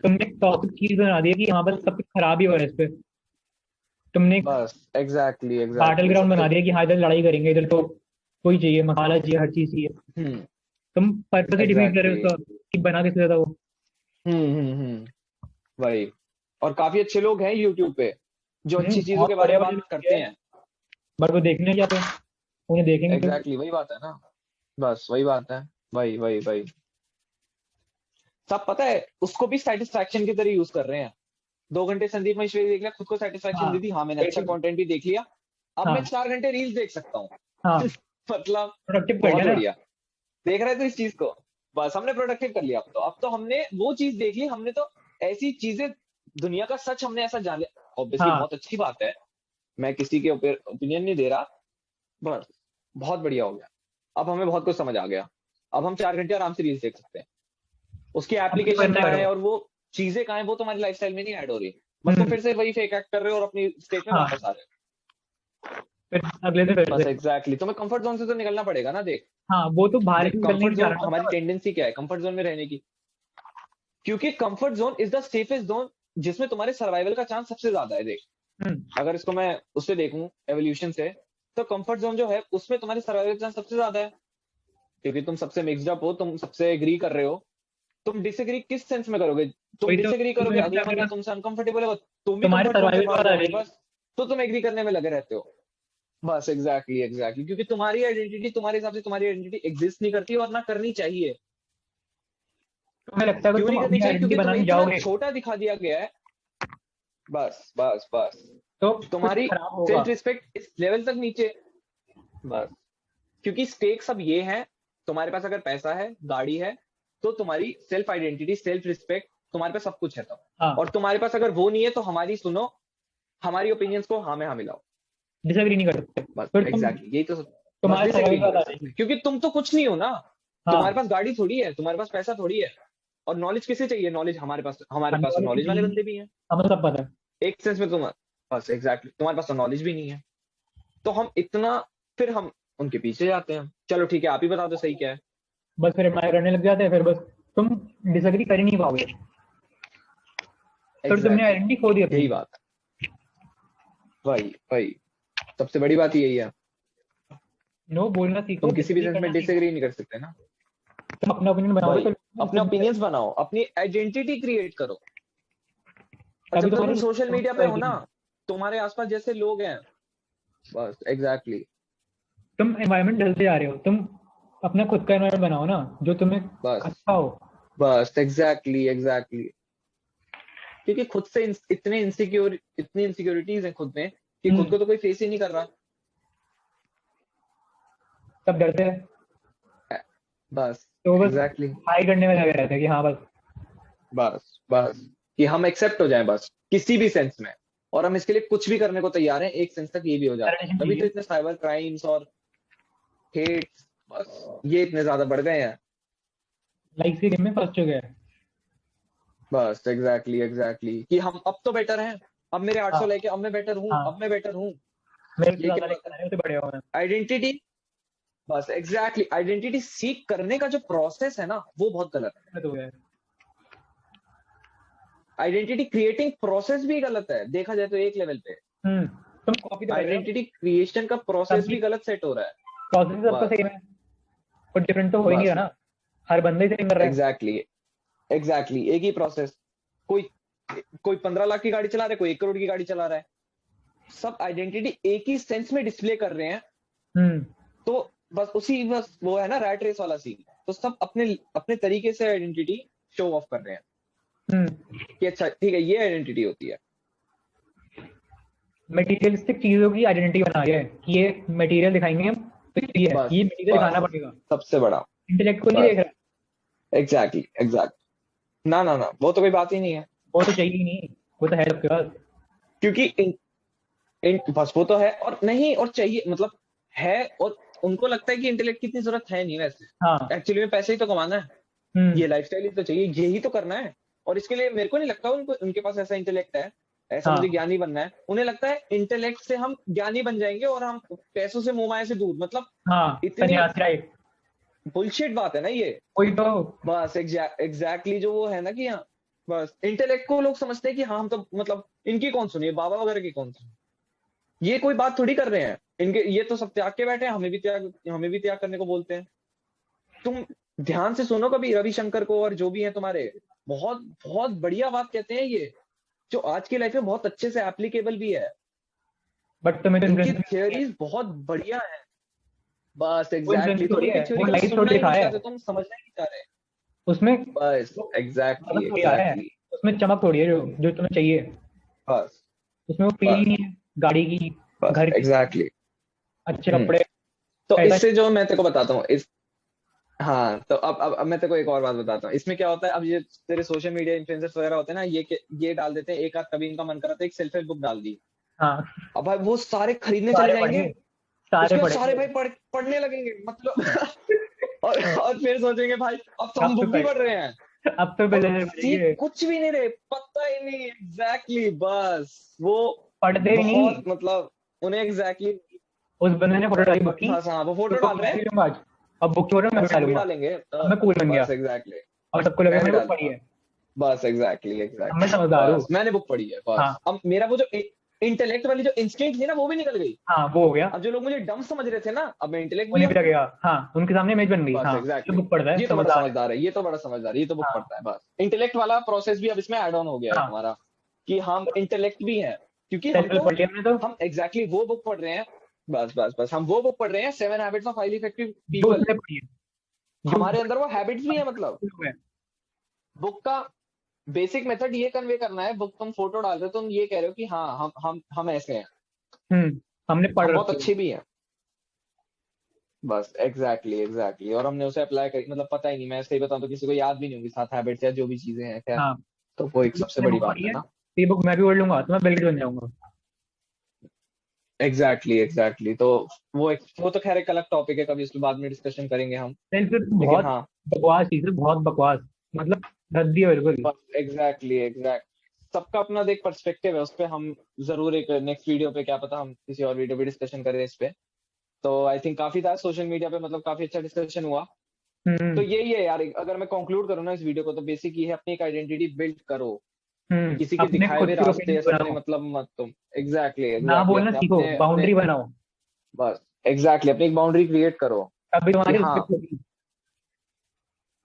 तुमने एक टॉपिक चीज बना दी है कि यहाँ पर सब कुछ खराब ही हो रहा है इस पे। तुमने एक बस एग्जैक्टली बैटल एग्जैक्टली ग्राउंड बना सबसे। दिया कि हाँ इधर लड़ाई करेंगे, इधर तो कोई चाहिए मसाला चाहिए, हर चीज चाहिए। हम्म तुम पर्पस ही डिफीट कर रहे हो एग्जैक्टली उसका कि बना किस लिए था वो। वही। और काफी अच्छे लोग हैं यूट्यूब पे जो अच्छी चीजों बहुत के बारे बढ़िया में बढ़िया बात लोग करते हैं, हैं। बट वो देखने क्या पे, उन्हें देखेंगे क्यों। एग्जैक्टली वही बात है ना, बस वही बात है। वही वही वही सब पता है, उसको भी सेटिस्फैक्शन की तरह यूज कर रहे हैं। 2 घंटे संदीप महेश्वरी देख लिया, खुद को सेटिस्फैक्शन हाँ दी थी, हाँ मैंने अच्छा बिल्कुल। कंटेंट भी देख लिया, अब मैं हाँ 4 घंटे रील्स देख सकता हूँ। हाँ मतलब प्रोडक्टिव कर बहुत लिया ना। बढ़िया। देख रहे थे इस चीज को, बस हमने प्रोडक्टिव कर लिया। अब तो हमने वो चीज देख ली, हमने तो ऐसी चीजें, दुनिया का सच हमने ऐसा जान लिया। ऑब्वियसली हाँ बहुत अच्छी बात है, मैं किसी के ओपिनियन नहीं दे रहा, बस बहुत बढ़िया हो गया। अब हमें बहुत कुछ समझ आ गया, अब हम 4 घंटे आराम से रील्स देख सकते हैं। उसकी अब जो एप्लीकेशन करना कहाँ है करो। और वो चीजें कहाँ है वो तुम्हारी लाइफस्टाइल में नहीं ऐड हो रही, बस तुम हम्म, फिर से वही फेक एक्ट कर रहे हो और अपनी स्टेट में हाँ वापस आ रहे फिर अगले से फिर हो। बस से। एग्जैक्टली तुम्हें कंफर्ट जोन से तो निकलना पड़ेगा ना। देख हाँ वो तो बाहर देख ही निकलने कंफर्ट की जोन, चाह रहा हमारी था बस। टेंडेंसी क्या है कंफर्ट जोन में रहने की, क्योंकि comfort zone is the safest zone जिसमें तुम्हारे सर्वाइवल का चांस सबसे ज्यादा है। देख हम्म, अगर इसको मैं उससे देखूं एवोल्यूशन से, तो कंफर्ट जोन जो है उसमें तुम्हारे सर्वाइवल का चांस सबसे ज्यादा है, क्योंकि तुम सबसे मिक्सड अप हो, तुम सबसे एग्री कर रहे हो। तुम डिसएग्री किस सेंस में करोगे? तुम वही तो डिसएग्री तुम्हें करोगे, लगता अगला है बंदा अगर तुमसे अनकंफर्टेबल होगा, तुम भी तुम्हारे कंफर्ट जोन से सर्वाइवल बाहर बात आ जाओगे, जाएगी। बस तो तुम एग्री करने में लगे रहते हो। बस एग्जैक्टली एग्जैक्टली क्योंकि तुम्हारी आइडेंटिटी, तुम्हारे हिसाब से तुम्हारी आइडेंटिटी एग्जिस्ट नहीं करती और ना करनी चाहिए। तुम्हें लगता है अगर क्यों तुम नहीं करनी अपनी चाहिए? आइडेंटिटी क्योंकि तुम्हें बनाने इतना जाओगे छोटा दिखा दिया गया है। बस बस बस तो कुछ तुम्हारी खराब होगा। सेल्फ रिस्पेक्ट इस लेवल तक नीचे। बस क्योंकि स्टेक्स अब ये हैं, तुम्हारे पास अगर पैसा है, गाड़ी है, तो तुम्हारी सेल्फ आइडेंटिटी, सेल्फ रिस्पेक्ट, तुम्हारे पास सब कुछ है तब। हाँ और तुम्हारे पास अगर वो नहीं है तो हमारी सुनो, हमारी ओपिनियंस को हाँ में हाँ मिलाओ। डिसएग्री नहीं कर सकते बस फिर तुम, एग्जैक्टली यही तो बस तुम्हारे डिसएग्री सर्वाइवल नहीं बात कर आ सकते जाएगी। क्योंकि तुम तो कुछ नहीं हो ना। तुम्हारे हाँ पास गाड़ी थोड़ी है, तुम्हारे पास पैसा थोड़ी है, और नॉलेज किसे चाहिए? नॉलेज हमारे पास तो वाले भी नॉलेज वाले चाहिए, बंदे भी हैं। हमें सब पता है। एक सेंस में तुम, बस एग्जैक्टली तुम्हारे पास तो नॉलेज भी नहीं है, तो हम इतना, फिर हम उनके पीछे जाते हैं। चलो ठीक है, आप ही बता दो सही क्या है। बस फिर एडमायर करने लग जाते हैं, फिर बस तुम डिसएग्री कर ही नहीं पाओगे, फिर तुमने एग्जैक्टली आइडेंटिटी खो दी अपनी। यही बात है, वही वही सबसे बड़ी बात यही है। नो बोलना तुम सीखो, किसी भी डिसएग्री सेंस में करना सीखो। डिसएग्री नहीं कर सकते ना। तुम अपना ओपिनियन बनाओगे वही तो अपने तुम ओपिनियंस बनाओ, अपनी आइडेंटिटी क्रिएट करो। और तभी जब तक तुम तुम्हारी सोशल ग्रोथ मीडिया पे हो होएगी। ना, तुम्हारे आसपास जैसे लोग हैं, बस एग्जैक्टली तुम एनवायरनमेंट ढलते जा रहे हो, तुम अपना खुद का एनवायरनमेंट बनाओ ना जो तुम्हें बस अच्छा हो। बस एग्जैक्टली एग्जैक्टली क्योंकि खुद से इतनी इनसिक्योरिटीज है खुद में कि खुद हम्म, को तो कोई फेस ही नहीं कर रहा। सब डरते हैं, बस तो बस एग्जैक्टली हाई करने में लगे रहते हैं कि हाँ बस। बस बस कि हम एक्सेप्ट हो जाएं बस किसी भी सेंस में, और हम इसके लिए कुछ भी करने को तैयार हैं, एक सेंस तक ये भी हो जाता है। वैलिडेशन तभी तो चाहिए। इतने साइबर क्राइम्स और हेट, बस ये इतने ज्यादा बढ़ गए हैं। लाइक्स के गेम में फंस चुके हैं। बस एग्जैक्टली एग्जैक्टली कि हम अब तो बेटर हैं, अब मेरे 800 हाँ लेके अब मैं बेटर हूँ, हाँ अब मैं बेटर हूँ। मेरे से ये ज्यादा क्या लाइक्स बात आ है? रहे हैं, उससे बड़े हो गए। आइडेंटिटी, बस एग्जैक्टली आइडेंटिटी सीख करने का जो प्रोसेस है ना वो बहुत गलत है। गलत हो गया है। आइडेंटिटी क्रिएटिंग प्रोसेस भी गलत है, देखा जाए तो एक लेवल पे हम्म, तुम कॉपी तो कर रहे हो, आइडेंटिटी क्रिएशन का प्रोसेस सबकी भी गलत सेट हो रहा है। प्रोसेस सबका बस सेम है, पर डिफरेंट तो हो ही नहीं बस रहा ना। हर बंदा ही सेम कर रहा है। एग्जैक्टली एक ही प्रोसेस। कोई कोई 15 लाख की गाड़ी चला रहा है, कोई 1 करोड़ की गाड़ी चला रहा है, सब आइडेंटिटी एक ही सेंस में डिस्प्ले कर रहे हैं। तो बस वो है ना रैट रेस वाला सीन। तो सब अपने अपने तरीके से आइडेंटिटी शो ऑफ कर रहे हैं कि अच्छा ठीक है ये आइडेंटिटी होती है। मटेरियलिस्टिक चीजों की आइडेंटिटी बना रहे हैं कि ये मटेरियल दिखाएंगे हम, तो ये है, ये मटेरियल दिखाना पड़ेगा। सबसे बड़ा इंटेलेक्ट को नहीं देख रहा। एग्जैक्टली ना वो तो कोई बात ही नहीं है। वो तो चाहिए ही नहीं, वो तो है सबके पास। क्योंकि बस वो तो है और नहीं और चाहिए मतलब है, और उनको लगता है कि इंटेलेक्ट की इतनी जरूरत है नहीं वैसे। एक्चुअली में पैसे ही तो कमाना है, ये लाइफस्टाइल ही तो चाहिए, यही तो करना है। और इसके लिए मेरे को नहीं लगता उनको उनके पास ऐसा इंटेलेक्ट है, ऐसा मुझे ज्ञानी बनना है। उन्हें लगता है इंटेलेक्ट से हम ज्ञानी बन जाएंगे और हम पैसों से मुंह से दूर, मतलब इतनी बुलशिट बात है ना ये। कोई तो बस एग्जैक्टली जो वो है ना कि हाँ बस इंटेलेक्ट को लोग समझते हैं कि हाँ हम तो मतलब इनकी कौन सुनिए, बाबा वगैरह की कौन सुनिए, ये कोई बात थोड़ी कर रहे हैं इनके, ये तो सब त्याग के बैठे हैं, हमें भी त्याग करने को बोलते हैं। तुम ध्यान से सुनो कभी रविशंकर को और जो भी है तुम्हारे, बहुत बहुत बढ़िया बात कहते हैं ये, जो आज की लाइफ में बहुत अच्छे से एप्लीकेबल भी है। बट तुम्हें इनकी थ्योरीज बहुत बढ़िया है। बस एग्जैक्टली तुम उनकी थ्योरी को सुनना ही नहीं चाहते, तुम समझना ही नहीं चाह रहे उसमें। बस एग्जैक्टली उसमें चमक थोड़ी है जो तुम्हें चाहिए। बस उसमें वो फील नहीं है गाड़ी की, घर की, एग्जैक्टली अच्छे कपड़े। तो इससे जो मैं तेरे को बताता हूँ इस, हाँ तो अब मैं तेरे को एक और बात बताता हूँ। इसमें क्या होता है, अब ये तेरे सोशल मीडिया इन्फ्लुएंसर्स वगैरह होते हैं ना, ये डाल देते हैं एक आध, कभी इनका मन करा तो एक सेल्फ हेल्प बुक डाल दी। हाँ। अब भाई वो सारे खरीदने चले जाएंगे, सारे भाई पढ़ने लगेंगे मतलब और फिर सोचेंगे भाई अब तो हम बुक भी पढ़ रहे हैं, अब तो कुछ भी नहीं रहे, पता ही नहीं। एग्जैक्टली बस वो पढ़ते ही नहीं, मतलब उन्हें एग्जैक्टली उस बंदे ने फोटो डाली बुक की, हाँ वो फोटो डाल रहे हैं आज, अब बुक की फोटो मैं डालूंगा, डालेंगे मैं कूल बन गया एग्जैक्टली, और सबको लगा मैंने बुक पढ़ी है। बस एग्जैक्टली मैं समझदार हूँ, मैंने बुक पढ़ी है बस। अब मेरा वो जो इंटेलेक्ट वाली जो इंस्टिंक्ट थी ना वो भी निकल गई। हाँ वो हो गया। अब जो लोग मुझे डम समझ रहे थे ना, अब मैं इंटेलेक्ट भी लगेगा। हाँ उनके सामने इमेज बन गई। बस हाँ, एग्जैक्टली बुक पढ़ता है, ये तो बड़ा समझदार है, ये तो बड़ा समझदार है, ये तो बुक पढ़ता है। बस इंटेलेक्ट वाला प्रोसेस भी अब इसमें ऐड ऑन हो गया है हमारा, कि हम इंटेलेक्ट भी हैं, क्योंकि हम एग्जैक्टली वो बुक पढ़ रहे हैं। बस हम वो बुक पढ़ रहे हैं, 7 habits of highly effective people. हमारे अंदर वो हैबिट्स भी है, मतलब बुक का बेसिक मेथड ये कन्वे करना है। बुक तुम फोटो डाल रहे हो, तुम ये कह रहे हो कि हाँ हम ऐसे हैं, हमने पढ़ बहुत अच्छे भी हैं। बस एग्जैक्टली और हमने उसे अप्लाई करी, मतलब पता ही नहीं, मैं सही बताऊं तो किसी को याद भी नहीं होगी 7 हैबिट्स या जो भी चीजें हैं। क्या तो वो एक सबसे बड़ी बात है ना। ये बुक मैं भी पढ़ लूंगा तो मैं बिल गेट्स बन जाऊंगा। एग्जैक्टली तो वो तो खैर एक अलग टॉपिक है, कभी उसके बाद में डिस्कशन करेंगे हम। बहुत बकवास चीज है, बहुत बकवास, मतलब रद्दी है बिल्कुल। एग्जैक्टली सबका अपना देख पर्सपेक्टिव है उस पर। हम जरूर एक नेक्स्ट वीडियो पे, क्या पता हम किसी और वीडियो पे डिस्कशन करें इस पे। तो आई थिंक काफी था सोशल मीडिया पे, मतलब काफी अच्छा डिस्कशन हुआ। तो यही है यार, अगर मैं कंक्लूड करूँ ना इस वीडियो को, तो बेसिक ये है, अपनी एक आइडेंटिटी बिल्ड करो, किसी के दिखाए हुए रास्ते ऐसे अपने मतलब मत तुम। एग्जैक्टली ना बोलना सीखो, बाउंड्री बनाओ। बस एग्जैक्टली अपनी एक बाउंड्री क्रिएट करो, अभी तुम्हारी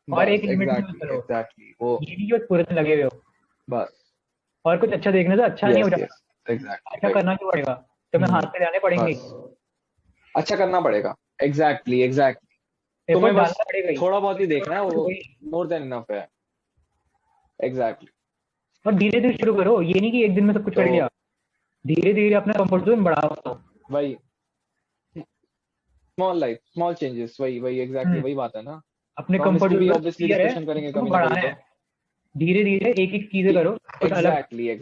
और एक लिमिट में करो। एग्जैक्टली वो ये नहीं जो पूरे दिन लगे हुए हो बस, और कुछ अच्छा देखने से अच्छा नहीं हो जाएगा। अच्छा करना क्यों पड़ेगा, तुम्हें हाथ पे जाने पड़ेंगे, अच्छा करना पड़ेगा। एग्जैक्टली तुम्हें बस थोड़ा बहुत ही देखना है, वो मोर देन इनफ है। एग्जैक्टली और धीरे धीरे शुरू करो, ये नहीं कि एक दिन में सब कुछ कर लिया। धीरे धीरे अपना कंफर्ट जोन बढ़ाओ। वही स्मॉल चेंजेस, वही एग्जैक्टली वही बात है ना। अपने कंफर्ट जोन ऑब्वियसली डिस्कशन करेंगे कभी ना कभी। धीरे धीरे एक एक चीजें करो। एग्जैक्टली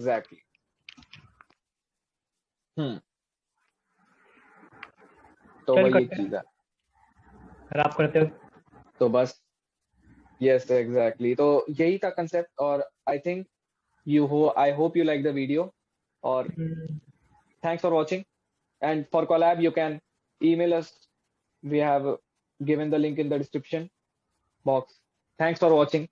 तो वही एक चीज है, आप करते हो तो बस यस एग्जैक्टली तो यही था कंसेप्ट। और I think I hope you like the video, or thanks for watching, and for collab you can email us, we have given the link in the description box. Thanks for watching.